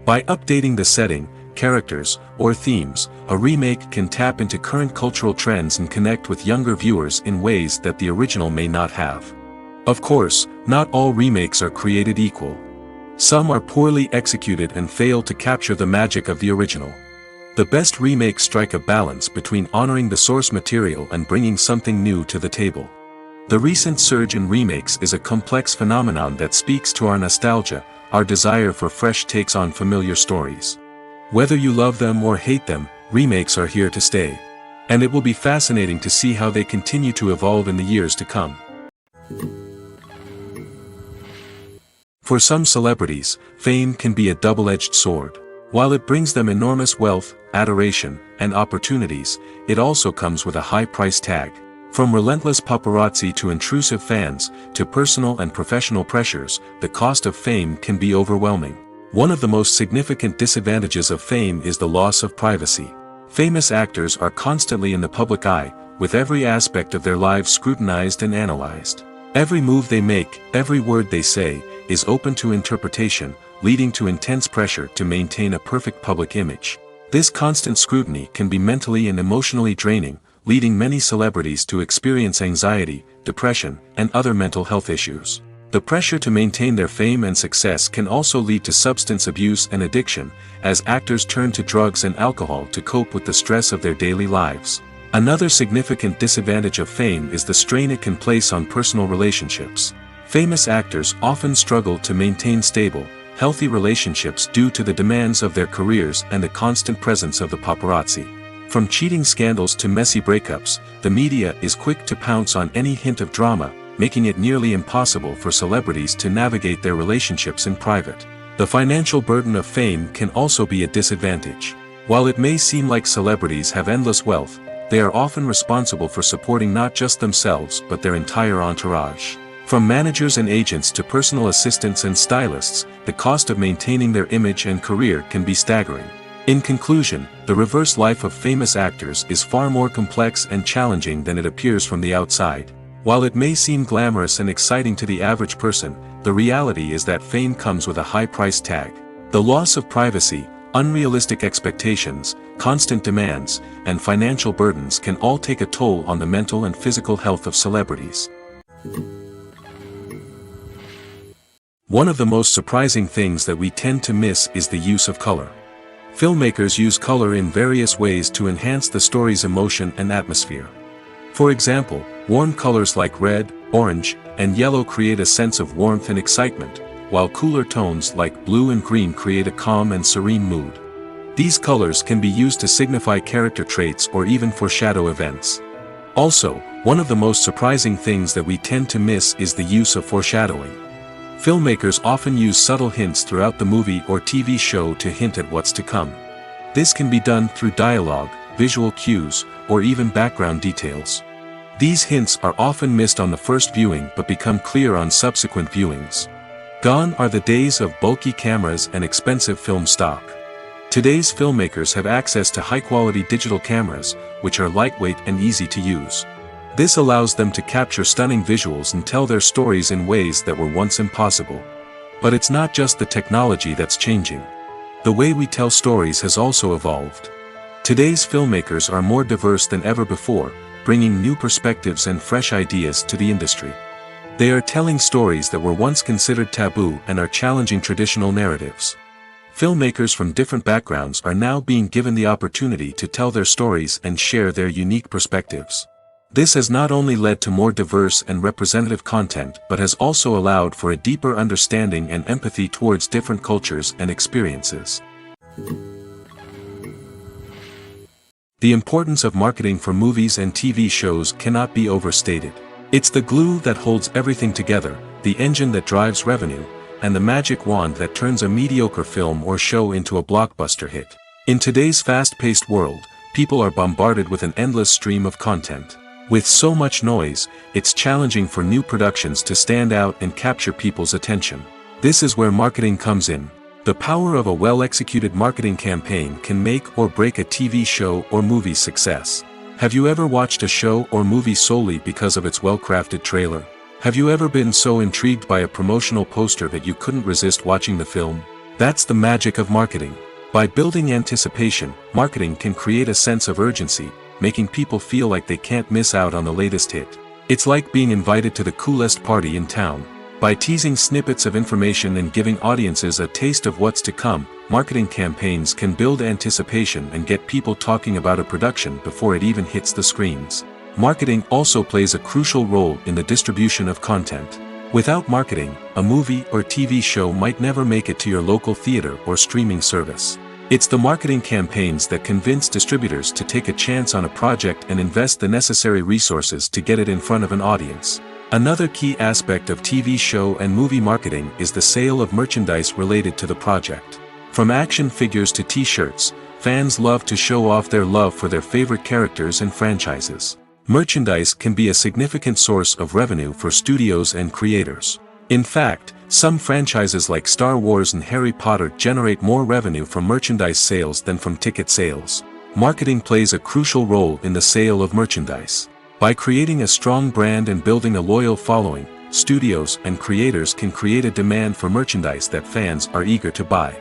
By updating the setting, characters, or themes, a remake can tap into current cultural trends and connect with younger viewers in ways that the original may not have. Of course, not all remakes are created equal. Some are poorly executed and fail to capture the magic of the original. The best remakes strike a balance between honoring the source material and bringing something new to the table. The recent surge in remakes is a complex phenomenon that speaks to our nostalgia, our desire for fresh takes on familiar stories. Whether you love them or hate them, remakes are here to stay. And it will be fascinating to see how they continue to evolve in the years to come. For some celebrities, fame can be a double-edged sword. While it brings them enormous wealth, adoration, and opportunities, it also comes with a high price tag. From relentless paparazzi to intrusive fans, to personal and professional pressures, the cost of fame can be overwhelming. One of the most significant disadvantages of fame is the loss of privacy. Famous actors are constantly in the public eye, with every aspect of their lives scrutinized and analyzed. Every move they make, every word they say, is open to interpretation, leading to intense pressure to maintain a perfect public image. This constant scrutiny can be mentally and emotionally draining, leading many celebrities to experience anxiety, depression, and other mental health issues. The pressure to maintain their fame and success can also lead to substance abuse and addiction, as actors turn to drugs and alcohol to cope with the stress of their daily lives. Another significant disadvantage of fame is the strain it can place on personal relationships. Famous actors often struggle to maintain stable, healthy relationships due to the demands of their careers and the constant presence of the paparazzi. From cheating scandals to messy breakups, the media is quick to pounce on any hint of drama, making it nearly impossible for celebrities to navigate their relationships in private. The financial burden of fame can also be a disadvantage. While it may seem like celebrities have endless wealth, they are often responsible for supporting not just themselves but their entire entourage. From managers and agents to personal assistants and stylists, the cost of maintaining their image and career can be staggering. In conclusion, the reverse life of famous actors is far more complex and challenging than it appears from the outside. While it may seem glamorous and exciting to the average person, the reality is that fame comes with a high price tag. The loss of privacy, unrealistic expectations, constant demands, and financial burdens can all take a toll on the mental and physical health of celebrities. One of the most surprising things that we tend to miss is the use of color. Filmmakers use color in various ways to enhance the story's emotion and atmosphere. For example, warm colors like red, orange, and yellow create a sense of warmth and excitement, while cooler tones like blue and green create a calm and serene mood. These colors can be used to signify character traits or even foreshadow events. Also, one of the most surprising things that we tend to miss is the use of foreshadowing. Filmmakers often use subtle hints throughout the movie or TV show to hint at what's to come. This can be done through dialogue, visual cues, or even background details. These hints are often missed on the first viewing but become clear on subsequent viewings. Gone are the days of bulky cameras and expensive film stock. Today's filmmakers have access to high-quality digital cameras, which are lightweight and easy to use. This allows them to capture stunning visuals and tell their stories in ways that were once impossible. But it's not just the technology that's changing. The way we tell stories has also evolved. Today's filmmakers are more diverse than ever before, bringing new perspectives and fresh ideas to the industry. They are telling stories that were once considered taboo and are challenging traditional narratives. Filmmakers from different backgrounds are now being given the opportunity to tell their stories and share their unique perspectives. This has not only led to more diverse and representative content but has also allowed for a deeper understanding and empathy towards different cultures and experiences. The importance of marketing for movies and TV shows cannot be overstated. It's the glue that holds everything together, the engine that drives revenue, and the magic wand that turns a mediocre film or show into a blockbuster hit. In today's fast-paced world, people are bombarded with an endless stream of content. With so much noise, it's challenging for new productions to stand out and capture people's attention. This is where marketing comes in. The power of a well-executed marketing campaign can make or break a TV show or movie's success. Have you ever watched a show or movie solely because of its well-crafted trailer? Have you ever been so intrigued by a promotional poster that you couldn't resist watching the film? That's the magic of marketing. By building anticipation, marketing can create a sense of urgency, making people feel like they can't miss out on the latest hit. It's like being invited to the coolest party in town. By teasing snippets of information and giving audiences a taste of what's to come, marketing campaigns can build anticipation and get people talking about a production before it even hits the screens. Marketing also plays a crucial role in the distribution of content. Without marketing, a movie or TV show might never make it to your local theater or streaming service. It's the marketing campaigns that convince distributors to take a chance on a project and invest the necessary resources to get it in front of an audience. Another key aspect of TV show and movie marketing is the sale of merchandise related to the project. From action figures to t-shirts, fans love to show off their love for their favorite characters and franchises. Merchandise can be a significant source of revenue for studios and creators. In fact, Some franchises like Star Wars and Harry Potter generate more revenue from merchandise sales than from ticket sales. Marketing plays a crucial role in the sale of merchandise. By creating a strong brand and building a loyal following, studios and creators can create a demand for merchandise that fans are eager to buy.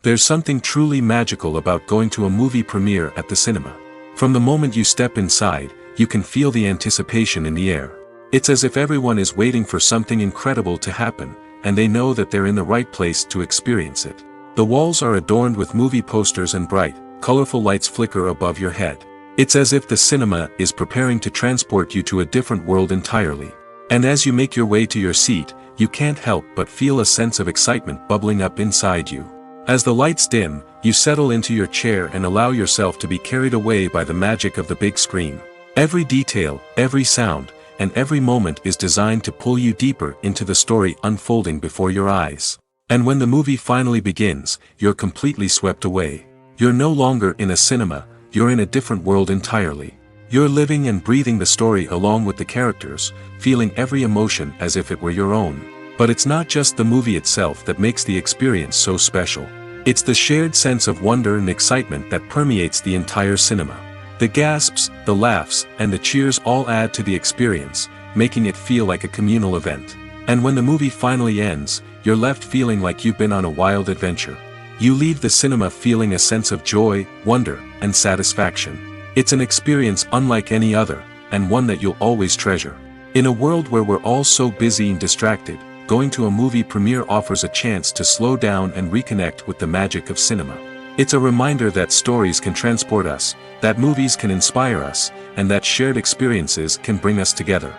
There's something truly magical about going to a movie premiere at the cinema. From the moment you step inside, you can feel the anticipation in the air. It's as if everyone is waiting for something incredible to happen, and they know that they're in the right place to experience it. The walls are adorned with movie posters and bright, colorful lights flicker above your head. It's as if the cinema is preparing to transport you to a different world entirely. And as you make your way to your seat, you can't help but feel a sense of excitement bubbling up inside you. As the lights dim, you settle into your chair and allow yourself to be carried away by the magic of the big screen. Every detail, every sound, and every moment is designed to pull you deeper into the story unfolding before your eyes. And when the movie finally begins, you're completely swept away. You're no longer in a cinema, you're in a different world entirely. You're living and breathing the story along with the characters, feeling every emotion as if it were your own. But it's not just the movie itself that makes the experience so special. It's the shared sense of wonder and excitement that permeates the entire cinema. The gasps, the laughs, and the cheers all add to the experience, making it feel like a communal event. And when the movie finally ends, you're left feeling like you've been on a wild adventure. You leave the cinema feeling a sense of joy, wonder, and satisfaction. It's an experience unlike any other, and one that you'll always treasure. In a world where we're all so busy and distracted, going to a movie premiere offers a chance to slow down and reconnect with the magic of cinema. It's a reminder that stories can transport us, that movies can inspire us, and that shared experiences can bring us together.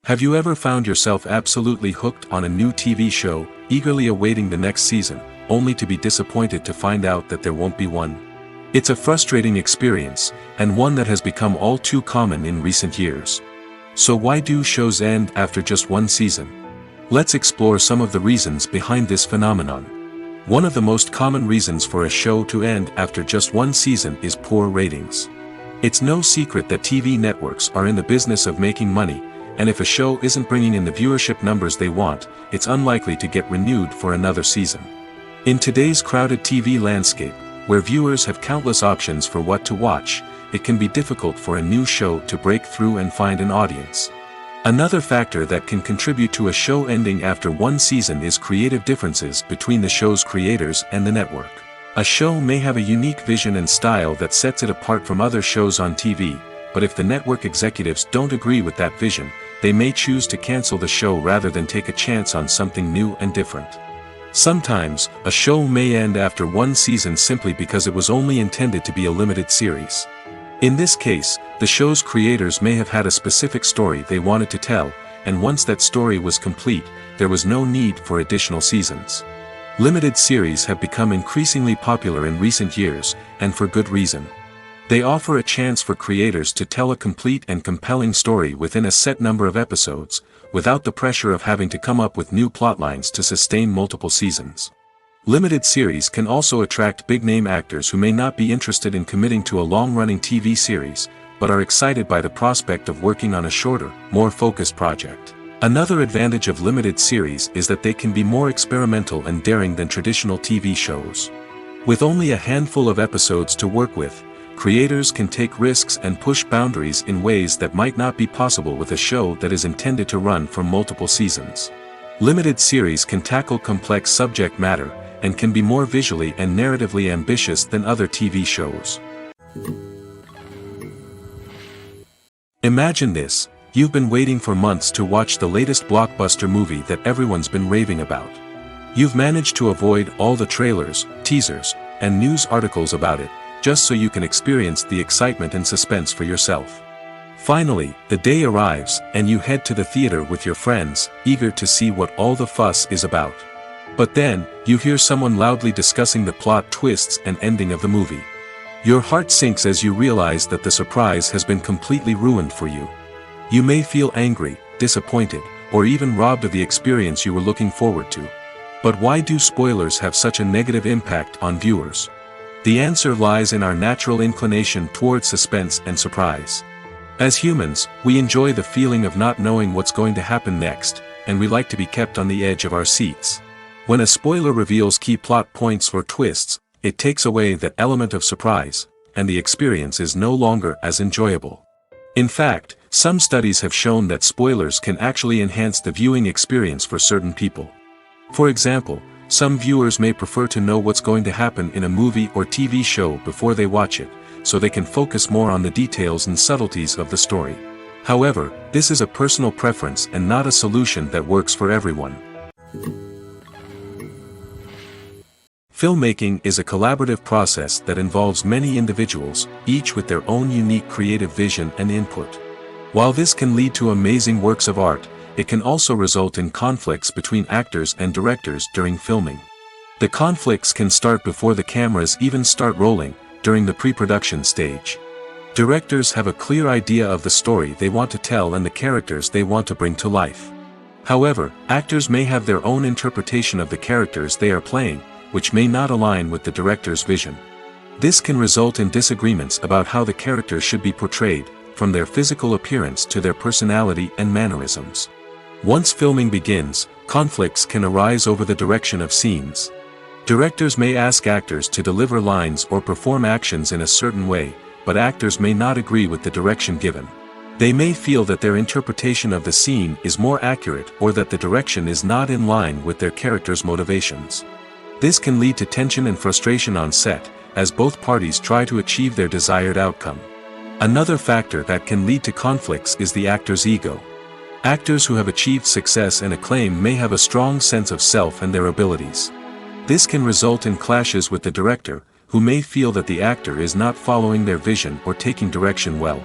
Have you ever found yourself absolutely hooked on a new TV show, eagerly awaiting the next season, only to be disappointed to find out that there won't be one? It's a frustrating experience, and one that has become all too common in recent years. So why do shows end after just one season? Let's explore some of the reasons behind this phenomenon. One of the most common reasons for a show to end after just one season is poor ratings. It's no secret that TV networks are in the business of making money, and if a show isn't bringing in the viewership numbers they want, it's unlikely to get renewed for another season. In today's crowded TV landscape, where viewers have countless options for what to watch, it can be difficult for a new show to break through and find an audience. Another factor that can contribute to a show ending after one season is creative differences between the show's creators and the network. A show may have a unique vision and style that sets it apart from other shows on TV, but if the network executives don't agree with that vision, they may choose to cancel the show rather than take a chance on something new and different. Sometimes, a show may end after one season simply because it was only intended to be a limited series. In this case, the show's creators may have had a specific story they wanted to tell, and once that story was complete, there was no need for additional seasons. Limited series have become increasingly popular in recent years, and for good reason. They offer a chance for creators to tell a complete and compelling story within a set number of episodes, without the pressure of having to come up with new plotlines to sustain multiple seasons. Limited series can also attract big-name actors who may not be interested in committing to a long-running TV series, but are excited by the prospect of working on a shorter, more focused project. Another advantage of limited series is that they can be more experimental and daring than traditional TV shows. With only a handful of episodes to work with, creators can take risks and push boundaries in ways that might not be possible with a show that is intended to run for multiple seasons. Limited series can tackle complex subject matter, and can be more visually and narratively ambitious than other TV shows. Imagine this: you've been waiting for months to watch the latest blockbuster movie that everyone's been raving about. You've managed to avoid all the trailers, teasers, and news articles about it, just so you can experience the excitement and suspense for yourself. Finally, the day arrives, and you head to the theater with your friends, eager to see what all the fuss is about. But then, you hear someone loudly discussing the plot twists and ending of the movie. Your heart sinks as you realize that the surprise has been completely ruined for you. You may feel angry, disappointed, or even robbed of the experience you were looking forward to. But why do spoilers have such a negative impact on viewers? The answer lies in our natural inclination toward suspense and surprise. As humans, we enjoy the feeling of not knowing what's going to happen next, and we like to be kept on the edge of our seats. When a spoiler reveals key plot points or twists, it takes away that element of surprise, and the experience is no longer as enjoyable. In fact, some studies have shown that spoilers can actually enhance the viewing experience for certain people. For example, some viewers may prefer to know what's going to happen in a movie or TV show before they watch it, so they can focus more on the details and subtleties of the story. However, this is a personal preference and not a solution that works for everyone. Filmmaking is a collaborative process that involves many individuals, each with their own unique creative vision and input. While this can lead to amazing works of art, it can also result in conflicts between actors and directors during filming. The conflicts can start before the cameras even start rolling, during the pre-production stage. Directors have a clear idea of the story they want to tell and the characters they want to bring to life. However, actors may have their own interpretation of the characters they are playing, which may not align with the director's vision. This can result in disagreements about how the characters should be portrayed, from their physical appearance to their personality and mannerisms. Once filming begins, conflicts can arise over the direction of scenes. Directors may ask actors to deliver lines or perform actions in a certain way, but actors may not agree with the direction given. They may feel that their interpretation of the scene is more accurate or that the direction is not in line with their character's motivations. This can lead to tension and frustration on set, as both parties try to achieve their desired outcome. Another factor that can lead to conflicts is the actor's ego. Actors who have achieved success and acclaim may have a strong sense of self and their abilities. This can result in clashes with the director, who may feel that the actor is not following their vision or taking direction well.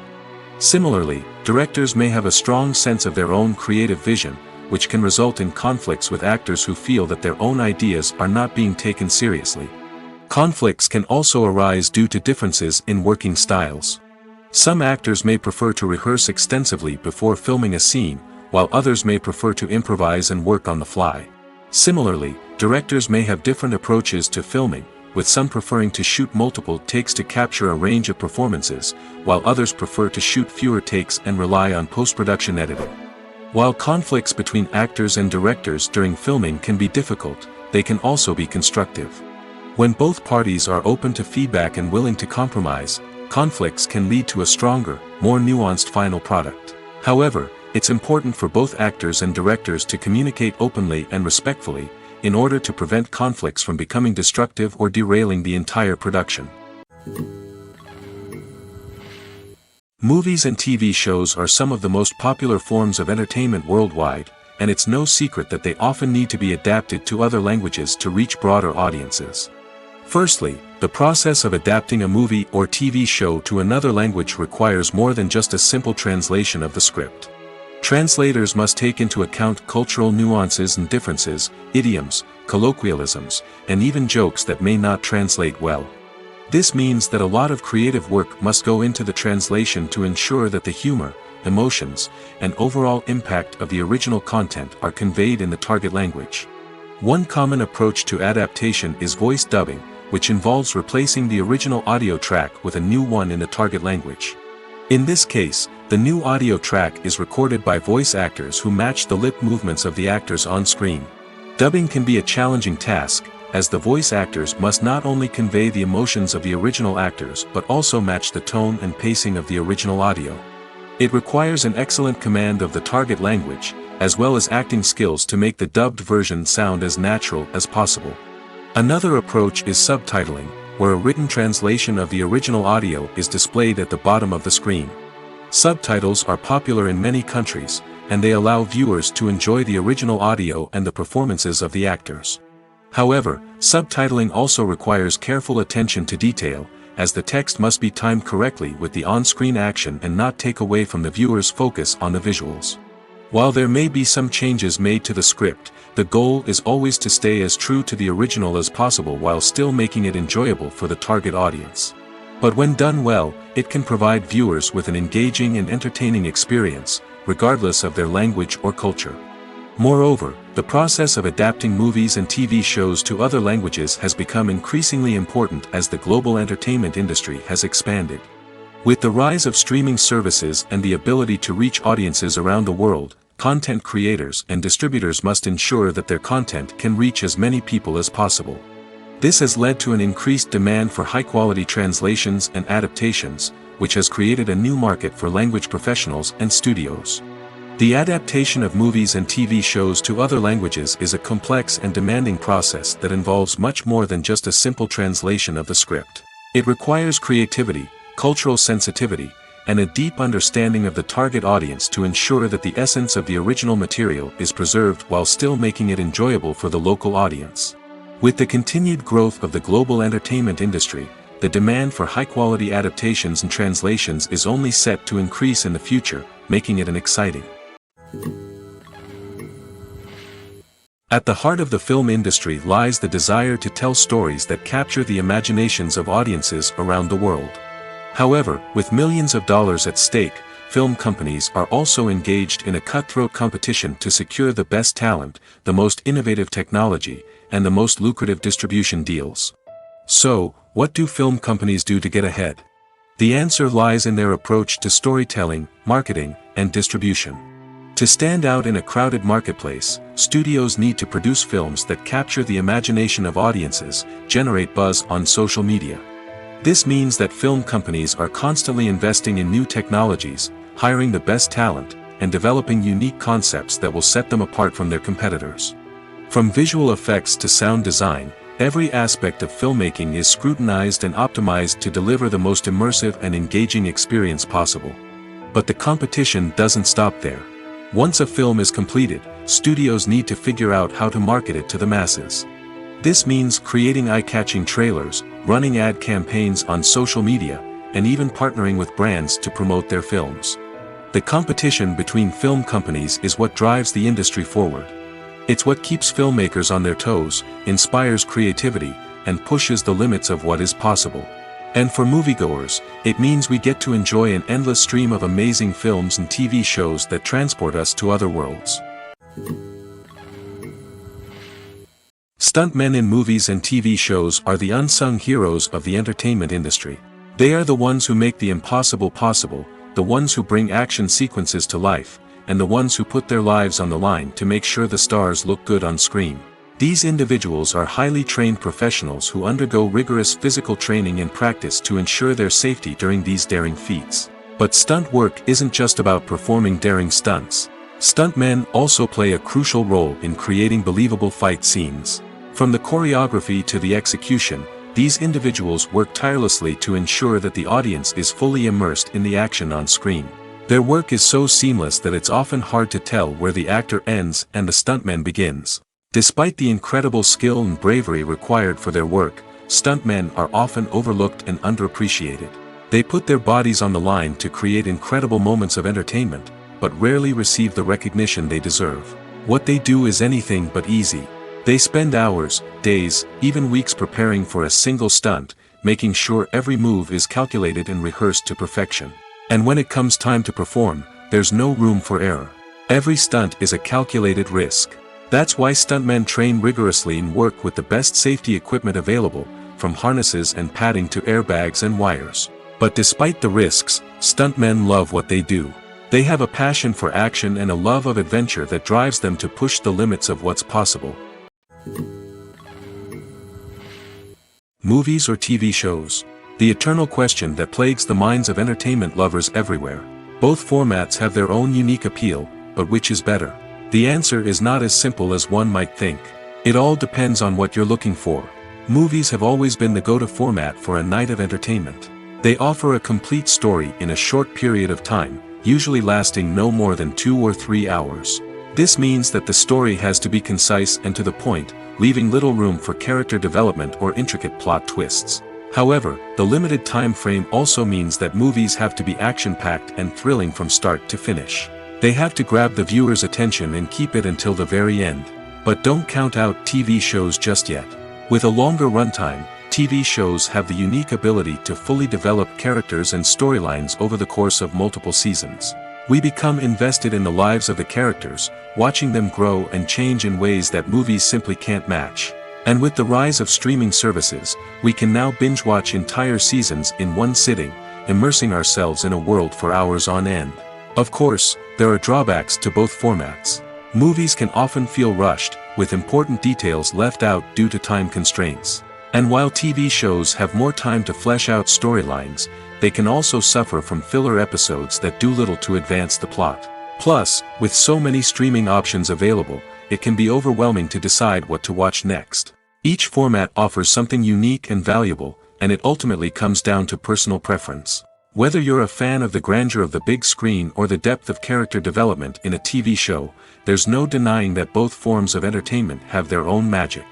Similarly, directors may have a strong sense of their own creative vision, which can result in conflicts with actors who feel that their own ideas are not being taken seriously. Conflicts can also arise due to differences in working styles. Some actors may prefer to rehearse extensively before filming a scene, while others may prefer to improvise and work on the fly. Similarly, directors may have different approaches to filming, with some preferring to shoot multiple takes to capture a range of performances, while others prefer to shoot fewer takes and rely on post-production editing. While conflicts between actors and directors during filming can be difficult, they can also be constructive. When both parties are open to feedback and willing to compromise, conflicts can lead to a stronger, more nuanced final product. However, it's important for both actors and directors to communicate openly and respectfully, in order to prevent conflicts from becoming destructive or derailing the entire production. Movies and TV shows are some of the most popular forms of entertainment worldwide, and it's no secret that they often need to be adapted to other languages to reach broader audiences. Firstly, the process of adapting a movie or TV show to another language requires more than just a simple translation of the script. Translators must take into account cultural nuances and differences, idioms, colloquialisms, and even jokes that may not translate well. This means that a lot of creative work must go into the translation to ensure that the humor, emotions, and overall impact of the original content are conveyed in the target language. One common approach to adaptation is voice dubbing, which involves replacing the original audio track with a new one in the target language. In this case, the new audio track is recorded by voice actors who match the lip movements of the actors on screen. Dubbing can be a challenging task, as the voice actors must not only convey the emotions of the original actors but also match the tone and pacing of the original audio. It requires an excellent command of the target language, as well as acting skills to make the dubbed version sound as natural as possible. Another approach is subtitling, where a written translation of the original audio is displayed at the bottom of the screen. Subtitles are popular in many countries, and they allow viewers to enjoy the original audio and the performances of the actors. However, subtitling also requires careful attention to detail, as the text must be timed correctly with the on-screen action and not take away from the viewer's focus on the visuals. While there may be some changes made to the script, the goal is always to stay as true to the original as possible while still making it enjoyable for the target audience. But when done well, it can provide viewers with an engaging and entertaining experience, regardless of their language or culture. Moreover, the process of adapting movies and TV shows to other languages has become increasingly important as the global entertainment industry has expanded. With the rise of streaming services and the ability to reach audiences around the world, content creators and distributors must ensure that their content can reach as many people as possible. This has led to an increased demand for high-quality translations and adaptations, which has created a new market for language professionals and studios. The adaptation of movies and TV shows to other languages is a complex and demanding process that involves much more than just a simple translation of the script. It requires creativity, cultural sensitivity, and a deep understanding of the target audience to ensure that the essence of the original material is preserved while still making it enjoyable for the local audience. With the continued growth of the global entertainment industry, the demand for high-quality adaptations and translations is only set to increase in the future, making it an exciting. At the heart of the film industry lies the desire to tell stories that capture the imaginations of audiences around the world. However, with millions of dollars at stake, film companies are also engaged in a cutthroat competition to secure the best talent, the most innovative technology, and the most lucrative distribution deals. So, what do film companies do to get ahead? The answer lies in their approach to storytelling, marketing, and distribution. To stand out in a crowded marketplace, studios need to produce films that capture the imagination of audiences, generate buzz on social media. This means that film companies are constantly investing in new technologies, hiring the best talent, and developing unique concepts that will set them apart from their competitors. From visual effects to sound design, every aspect of filmmaking is scrutinized and optimized to deliver the most immersive and engaging experience possible. But the competition doesn't stop there. Once a film is completed, studios need to figure out how to market it to the masses. This means creating eye-catching trailers, running ad campaigns on social media, and even partnering with brands to promote their films. The competition between film companies is what drives the industry forward. It's what keeps filmmakers on their toes, inspires creativity, and pushes the limits of what is possible. And for moviegoers, it means we get to enjoy an endless stream of amazing films and TV shows that transport us to other worlds. Stuntmen in movies and TV shows are the unsung heroes of the entertainment industry. They are the ones who make the impossible possible, the ones who bring action sequences to life, and the ones who put their lives on the line to make sure the stars look good on screen. These individuals are highly trained professionals who undergo rigorous physical training and practice to ensure their safety during these daring feats. But stunt work isn't just about performing daring stunts. Stuntmen also play a crucial role in creating believable fight scenes. From the choreography to the execution, these individuals work tirelessly to ensure that the audience is fully immersed in the action on screen. Their work is so seamless that it's often hard to tell where the actor ends and the stuntman begins. Despite the incredible skill and bravery required for their work, stuntmen are often overlooked and underappreciated. They put their bodies on the line to create incredible moments of entertainment, but rarely receive the recognition they deserve. What they do is anything but easy. They spend hours, days, even weeks preparing for a single stunt, making sure every move is calculated and rehearsed to perfection. And when it comes time to perform, there's no room for error. Every stunt is a calculated risk. That's why stuntmen train rigorously and work with the best safety equipment available, from harnesses and padding to airbags and wires. But despite the risks, stuntmen love what they do. They have a passion for action and a love of adventure that drives them to push the limits of what's possible. Movies or TV shows? The eternal question that plagues the minds of entertainment lovers everywhere. Both formats have their own unique appeal, but which is better? The answer is not as simple as one might think. It all depends on what you're looking for. Movies have always been the go-to format for a night of entertainment. They offer a complete story in a short period of time, usually lasting no more than 2 or 3 hours. This means that the story has to be concise and to the point, leaving little room for character development or intricate plot twists. However, the limited time frame also means that movies have to be action-packed and thrilling from start to finish. They have to grab the viewer's attention and keep it until the very end. But don't count out TV shows just yet. With a longer runtime, TV shows have the unique ability to fully develop characters and storylines over the course of multiple seasons. We become invested in the lives of the characters, watching them grow and change in ways that movies simply can't match. And with the rise of streaming services, we can now binge-watch entire seasons in one sitting, immersing ourselves in a world for hours on end. Of course, there are drawbacks to both formats. Movies can often feel rushed, with important details left out due to time constraints. And while TV shows have more time to flesh out storylines, they can also suffer from filler episodes that do little to advance the plot. Plus, with so many streaming options available, it can be overwhelming to decide what to watch next. Each format offers something unique and valuable, and it ultimately comes down to personal preference. Whether you're a fan of the grandeur of the big screen or the depth of character development in a TV show, there's no denying that both forms of entertainment have their own magic.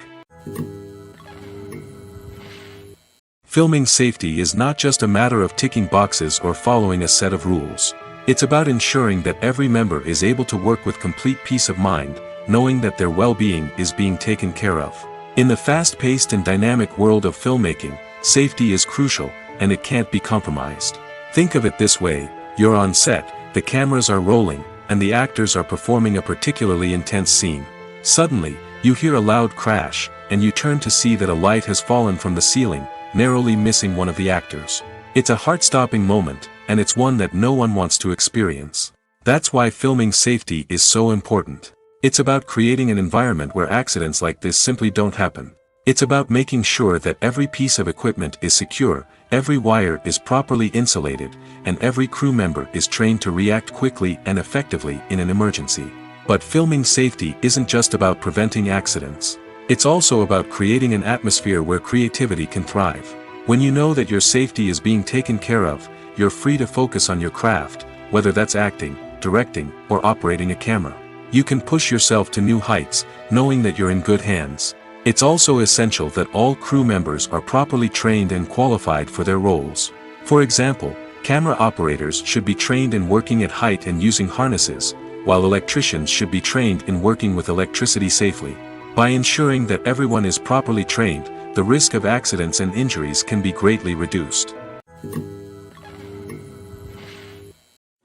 Filming safety is not just a matter of ticking boxes or following a set of rules. It's about ensuring that every member is able to work with complete peace of mind, knowing that their well-being is being taken care of. In the fast-paced and dynamic world of filmmaking, safety is crucial, and it can't be compromised. Think of it this way: you're on set, the cameras are rolling, and the actors are performing a particularly intense scene. Suddenly, you hear a loud crash, and you turn to see that a light has fallen from the ceiling, narrowly missing one of the actors. It's a heart-stopping moment, and it's one that no one wants to experience. That's why filming safety is so important. It's about creating an environment where accidents like this simply don't happen. It's about making sure that every piece of equipment is secure, every wire is properly insulated, and every crew member is trained to react quickly and effectively in an emergency. But filming safety isn't just about preventing accidents. It's also about creating an atmosphere where creativity can thrive. When you know that your safety is being taken care of, you're free to focus on your craft, whether that's acting, directing, or operating a camera. You can push yourself to new heights, knowing that you're in good hands. It's also essential that all crew members are properly trained and qualified for their roles. For example, camera operators should be trained in working at height and using harnesses, while electricians should be trained in working with electricity safely. By ensuring that everyone is properly trained, the risk of accidents and injuries can be greatly reduced.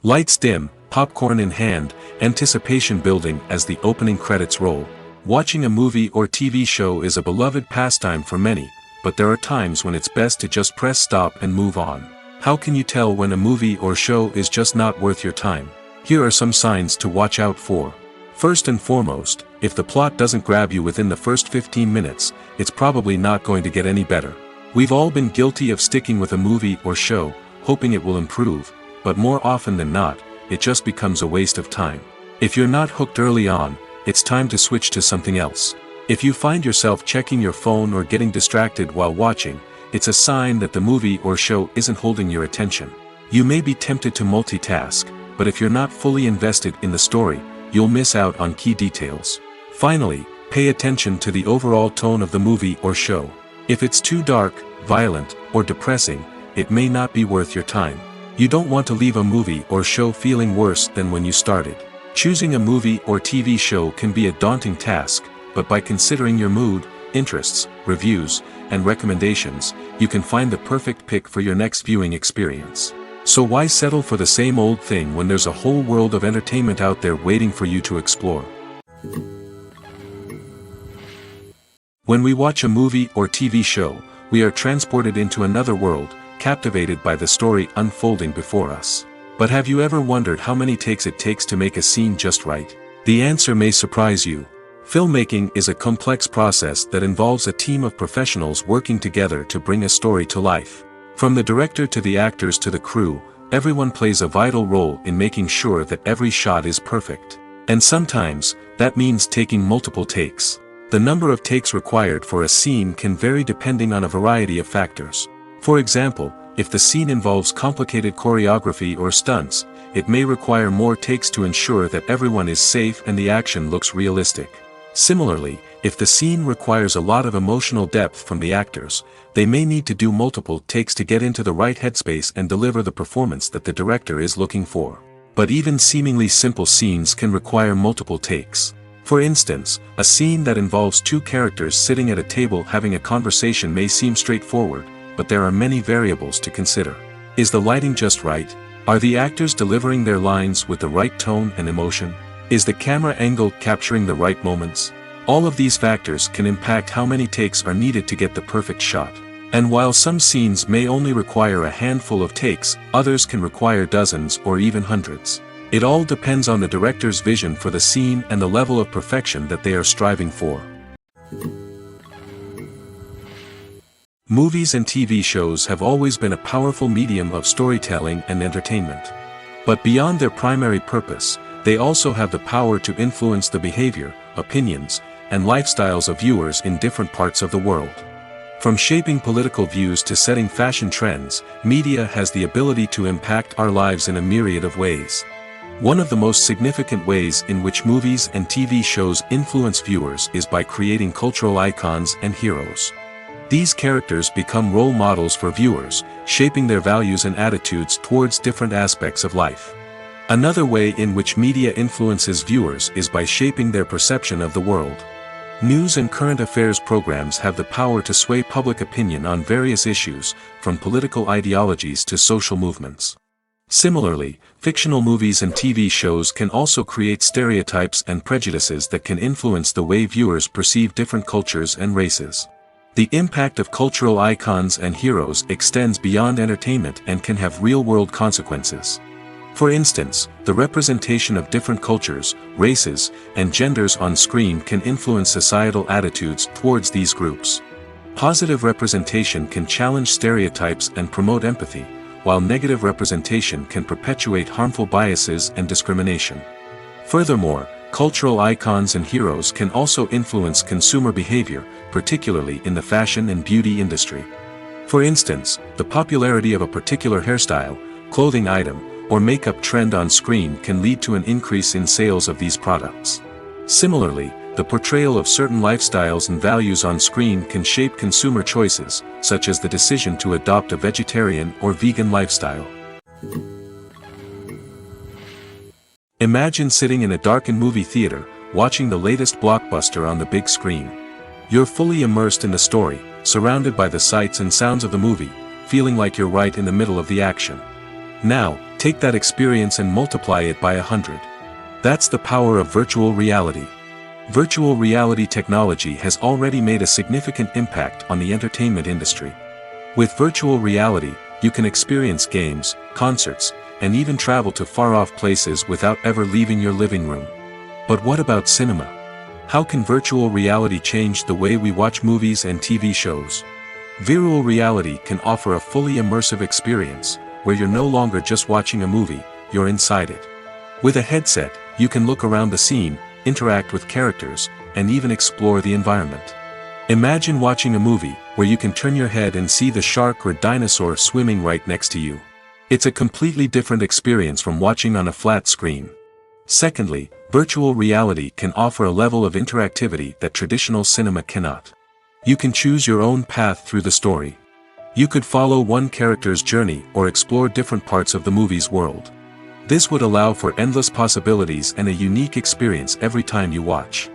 Lights dim, popcorn in hand, anticipation building as the opening credits roll. Watching a movie or TV show is a beloved pastime for many, but there are times when it's best to just press stop and move on. How can you tell when a movie or show is just not worth your time? Here are some signs to watch out for. First and foremost, if the plot doesn't grab you within the first 15 minutes, it's probably not going to get any better. We've all been guilty of sticking with a movie or show, hoping it will improve, but more often than not, it just becomes a waste of time. If you're not hooked early on, it's time to switch to something else. If you find yourself checking your phone or getting distracted while watching, it's a sign that the movie or show isn't holding your attention. You may be tempted to multitask, but if you're not fully invested in the story, you'll miss out on key details. Finally, pay attention to the overall tone of the movie or show. If it's too dark, violent, or depressing, it may not be worth your time. You don't want to leave a movie or show feeling worse than when you started. Choosing a movie or TV show can be a daunting task, but by considering your mood, interests, reviews, and recommendations, you can find the perfect pick for your next viewing experience. So why settle for the same old thing when there's a whole world of entertainment out there waiting for you to explore? When we watch a movie or TV show, we are transported into another world, captivated by the story unfolding before us. But have you ever wondered how many takes it takes to make a scene just right? The answer may surprise you. Filmmaking is a complex process that involves a team of professionals working together to bring a story to life. From the director to the actors to the crew, everyone plays a vital role in making sure that every shot is perfect. And sometimes, that means taking multiple takes. The number of takes required for a scene can vary depending on a variety of factors. For example, if the scene involves complicated choreography or stunts, it may require more takes to ensure that everyone is safe and the action looks realistic. Similarly, if the scene requires a lot of emotional depth from the actors, they may need to do multiple takes to get into the right headspace and deliver the performance that the director is looking for. But even seemingly simple scenes can require multiple takes. For instance, a scene that involves two characters sitting at a table having a conversation may seem straightforward, but there are many variables to consider. Is the lighting just right? Are the actors delivering their lines with the right tone and emotion? Is the camera angle capturing the right moments? All of these factors can impact how many takes are needed to get the perfect shot. And while some scenes may only require a handful of takes, others can require dozens or even hundreds. It all depends on the director's vision for the scene and the level of perfection that they are striving for. Movies and TV shows have always been a powerful medium of storytelling and entertainment. But beyond their primary purpose, they also have the power to influence the behavior, opinions, and lifestyles of viewers in different parts of the world. From shaping political views to setting fashion trends, media has the ability to impact our lives in a myriad of ways. One of the most significant ways in which movies and TV shows influence viewers is by creating cultural icons and heroes. These characters become role models for viewers, shaping their values and attitudes towards different aspects of life. Another way in which media influences viewers is by shaping their perception of the world. News and current affairs programs have the power to sway public opinion on various issues, from political ideologies to social movements. Similarly, fictional movies and TV shows can also create stereotypes and prejudices that can influence the way viewers perceive different cultures and races. The impact of cultural icons and heroes extends beyond entertainment and can have real-world consequences. For instance, the representation of different cultures, races, and genders on screen can influence societal attitudes towards these groups. Positive representation can challenge stereotypes and promote empathy, while negative representation can perpetuate harmful biases and discrimination. Furthermore, cultural icons and heroes can also influence consumer behavior, particularly in the fashion and beauty industry. For instance, the popularity of a particular hairstyle, clothing item, or makeup trend on screen can lead to an increase in sales of these products. Similarly, the portrayal of certain lifestyles and values on screen can shape consumer choices, such as the decision to adopt a vegetarian or vegan lifestyle. Imagine sitting in a darkened movie theater, watching the latest blockbuster on the big screen. You're fully immersed in the story, surrounded by the sights and sounds of the movie, feeling like you're right in the middle of the action. Now, take that experience and multiply it by 100. That's the power of virtual reality. Virtual reality technology has already made a significant impact on the entertainment industry. With virtual reality, you can experience games, concerts, and even travel to far-off places without ever leaving your living room. But what about cinema? How can virtual reality change the way we watch movies and TV shows? Virtual reality can offer a fully immersive experience, where you're no longer just watching a movie, you're inside it. With a headset, you can look around the scene, interact with characters, and even explore the environment. Imagine watching a movie, where you can turn your head and see the shark or dinosaur swimming right next to you. It's a completely different experience from watching on a flat screen. Secondly, virtual reality can offer a level of interactivity that traditional cinema cannot. You can choose your own path through the story. You could follow one character's journey or explore different parts of the movie's world. This would allow for endless possibilities and a unique experience every time you watch.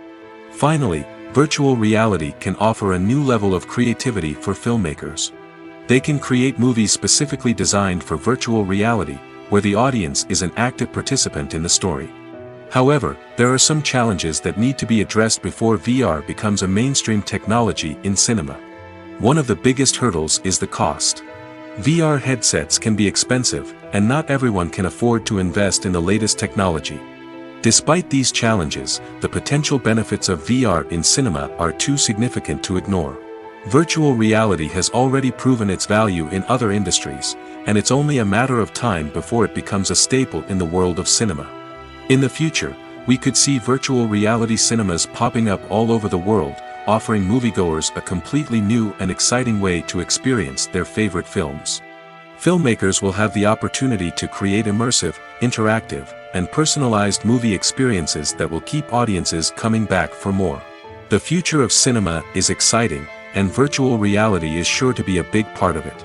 Finally, virtual reality can offer a new level of creativity for filmmakers. They can create movies specifically designed for virtual reality, where the audience is an active participant in the story. However, there are some challenges that need to be addressed before VR becomes a mainstream technology in cinema. One of the biggest hurdles is the cost. VR headsets can be expensive, and not everyone can afford to invest in the latest technology. Despite these challenges, the potential benefits of VR in cinema are too significant to ignore. Virtual reality has already proven its value in other industries, and it's only a matter of time before it becomes a staple in the world of cinema. In the future, we could see virtual reality cinemas popping up all over the world, offering moviegoers a completely new and exciting way to experience their favorite films. Filmmakers will have the opportunity to create immersive, interactive, and personalized movie experiences that will keep audiences coming back for more. The future of cinema is exciting, and virtual reality is sure to be a big part of it.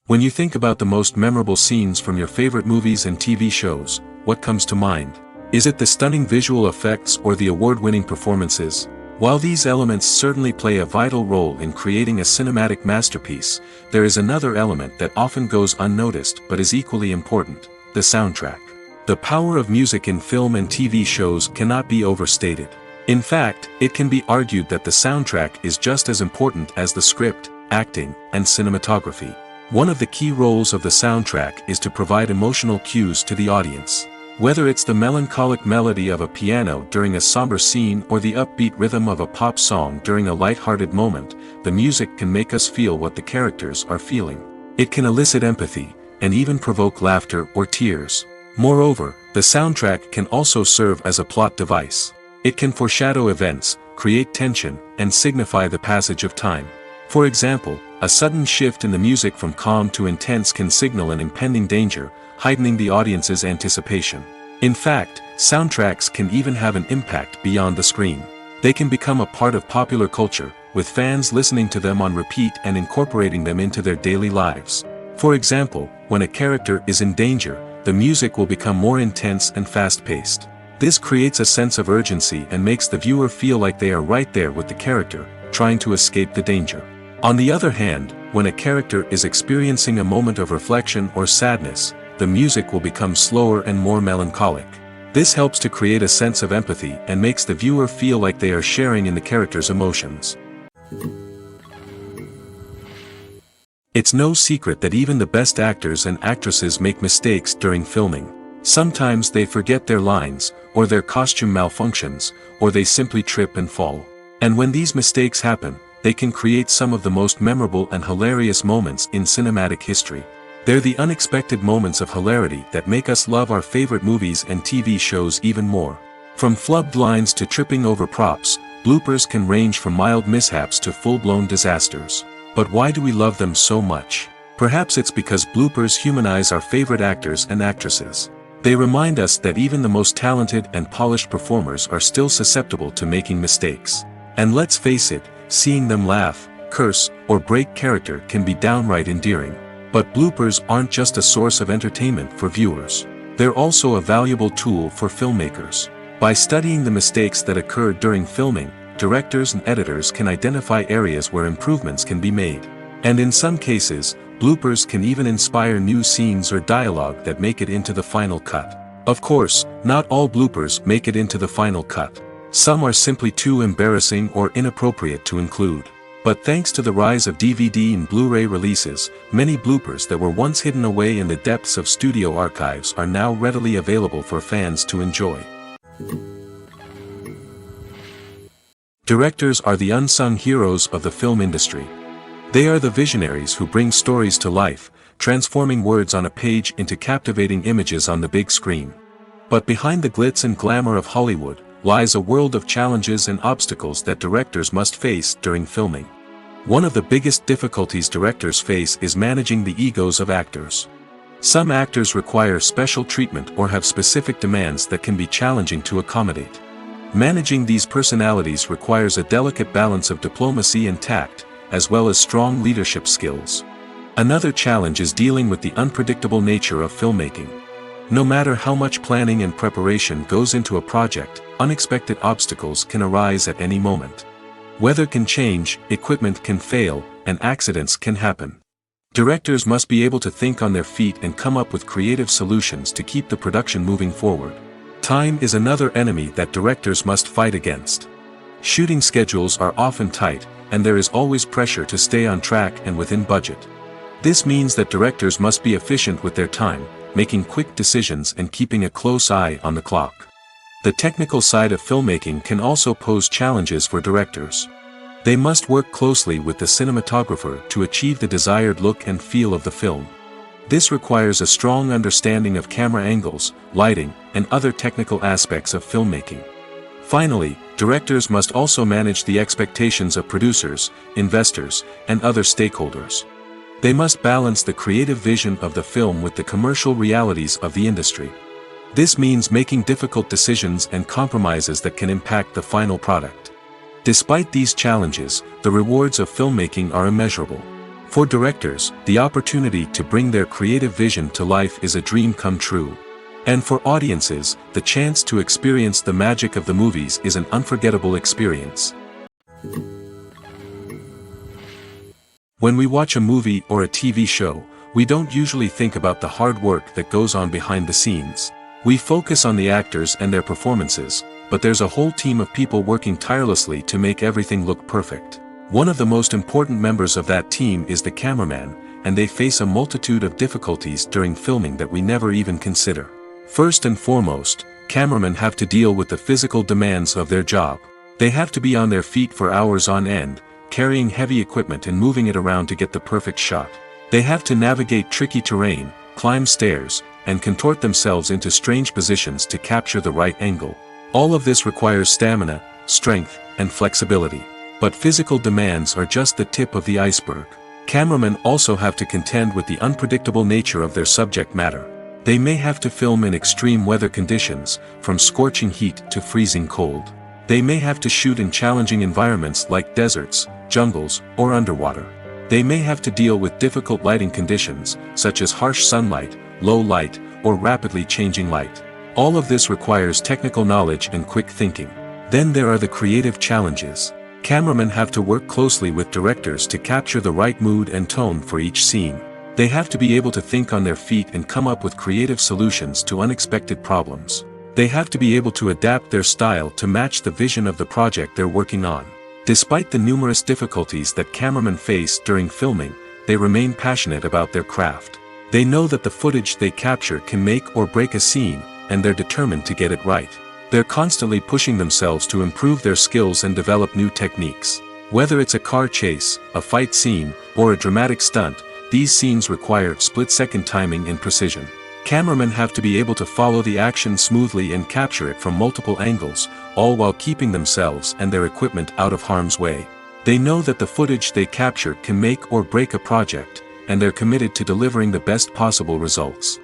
When you think about the most memorable scenes from your favorite movies and TV shows, what comes to mind? Is it the stunning visual effects or the award-winning performances? While these elements certainly play a vital role in creating a cinematic masterpiece, there is another element that often goes unnoticed but is equally important: the soundtrack. The power of music in film and TV shows cannot be overstated. In fact, it can be argued that the soundtrack is just as important as the script, acting, and cinematography. One of the key roles of the soundtrack is to provide emotional cues to the audience. Whether it's the melancholic melody of a piano during a somber scene or the upbeat rhythm of a pop song during a light-hearted moment, the music can make us feel what the characters are feeling. It can elicit empathy, and even provoke laughter or tears. Moreover, the soundtrack can also serve as a plot device. It can foreshadow events, create tension, and signify the passage of time. For example, a sudden shift in the music from calm to intense can signal an impending danger, heightening the audience's anticipation. In fact, soundtracks can even have an impact beyond the screen. They can become a part of popular culture, with fans listening to them on repeat and incorporating them into their daily lives. For example, when a character is in danger, the music will become more intense and fast-paced. This creates a sense of urgency and makes the viewer feel like they are right there with the character, trying to escape the danger. On the other hand, when a character is experiencing a moment of reflection or sadness, the music will become slower and more melancholic. This helps to create a sense of empathy and makes the viewer feel like they are sharing in the character's emotions. It's no secret that even the best actors and actresses make mistakes during filming. Sometimes they forget their lines, or their costume malfunctions, or they simply trip and fall. And when these mistakes happen, they can create some of the most memorable and hilarious moments in cinematic history. They're the unexpected moments of hilarity that make us love our favorite movies and TV shows even more. From flubbed lines to tripping over props, bloopers can range from mild mishaps to full-blown disasters. But why do we love them so much? Perhaps it's because bloopers humanize our favorite actors and actresses. They remind us that even the most talented and polished performers are still susceptible to making mistakes. And let's face it, seeing them laugh, curse, or break character can be downright endearing. But bloopers aren't just a source of entertainment for viewers. They're also a valuable tool for filmmakers. By studying the mistakes that occur during filming, directors and editors can identify areas where improvements can be made. And in some cases, bloopers can even inspire new scenes or dialogue that make it into the final cut. Of course, not all bloopers make it into the final cut. Some are simply too embarrassing or inappropriate to include. But thanks to the rise of DVD and Blu-ray releases, many bloopers that were once hidden away in the depths of studio archives are now readily available for fans to enjoy. Directors are the unsung heroes of the film industry. They are the visionaries who bring stories to life, transforming words on a page into captivating images on the big screen. But behind the glitz and glamour of Hollywood, lies a world of challenges and obstacles that directors must face during filming. One of the biggest difficulties directors face is managing the egos of actors. Some actors require special treatment or have specific demands that can be challenging to accommodate. Managing these personalities requires a delicate balance of diplomacy and tact, as well as strong leadership skills. Another challenge is dealing with the unpredictable nature of filmmaking. No matter how much planning and preparation goes into a project, unexpected obstacles can arise at any moment. Weather can change, equipment can fail, and accidents can happen. Directors must be able to think on their feet and come up with creative solutions to keep the production moving forward. Time is another enemy that directors must fight against. Shooting schedules are often tight, and there is always pressure to stay on track and within budget. This means that directors must be efficient with their time, making quick decisions and keeping a close eye on the clock. The technical side of filmmaking can also pose challenges for directors. They must work closely with the cinematographer to achieve the desired look and feel of the film. This requires a strong understanding of camera angles, lighting, and other technical aspects of filmmaking. Finally, directors must also manage the expectations of producers, investors, and other stakeholders. They must balance the creative vision of the film with the commercial realities of the industry. This means making difficult decisions and compromises that can impact the final product. Despite these challenges, the rewards of filmmaking are immeasurable. For directors, the opportunity to bring their creative vision to life is a dream come true. And for audiences, the chance to experience the magic of the movies is an unforgettable experience. When we watch a movie or a TV show, we don't usually think about the hard work that goes on behind the scenes. We focus on the actors and their performances, but there's a whole team of people working tirelessly to make everything look perfect. One of the most important members of that team is the cameraman, and they face a multitude of difficulties during filming that we never even consider. First and foremost, cameramen have to deal with the physical demands of their job. They have to be on their feet for hours on end, carrying heavy equipment and moving it around to get the perfect shot. They have to navigate tricky terrain, climb stairs, and contort themselves into strange positions to capture the right angle. All of this requires stamina, strength, and flexibility. But physical demands are just the tip of the iceberg. Cameramen also have to contend with the unpredictable nature of their subject matter. They may have to film in extreme weather conditions, from scorching heat to freezing cold. They may have to shoot in challenging environments like deserts, jungles, or underwater. They may have to deal with difficult lighting conditions, such as harsh sunlight, low light, or rapidly changing light. All of this requires technical knowledge and quick thinking. Then there are the creative challenges. Cameramen have to work closely with directors to capture the right mood and tone for each scene. They have to be able to think on their feet and come up with creative solutions to unexpected problems. They have to be able to adapt their style to match the vision of the project they're working on. Despite the numerous difficulties that cameramen face during filming, they remain passionate about their craft. They know that the footage they capture can make or break a scene, and they're determined to get it right. They're constantly pushing themselves to improve their skills and develop new techniques. Whether it's a car chase, a fight scene, or a dramatic stunt, these scenes require split-second timing and precision. Cameramen have to be able to follow the action smoothly and capture it from multiple angles, all while keeping themselves and their equipment out of harm's way. They know that the footage they capture can make or break a project, and they're committed to delivering the best possible results.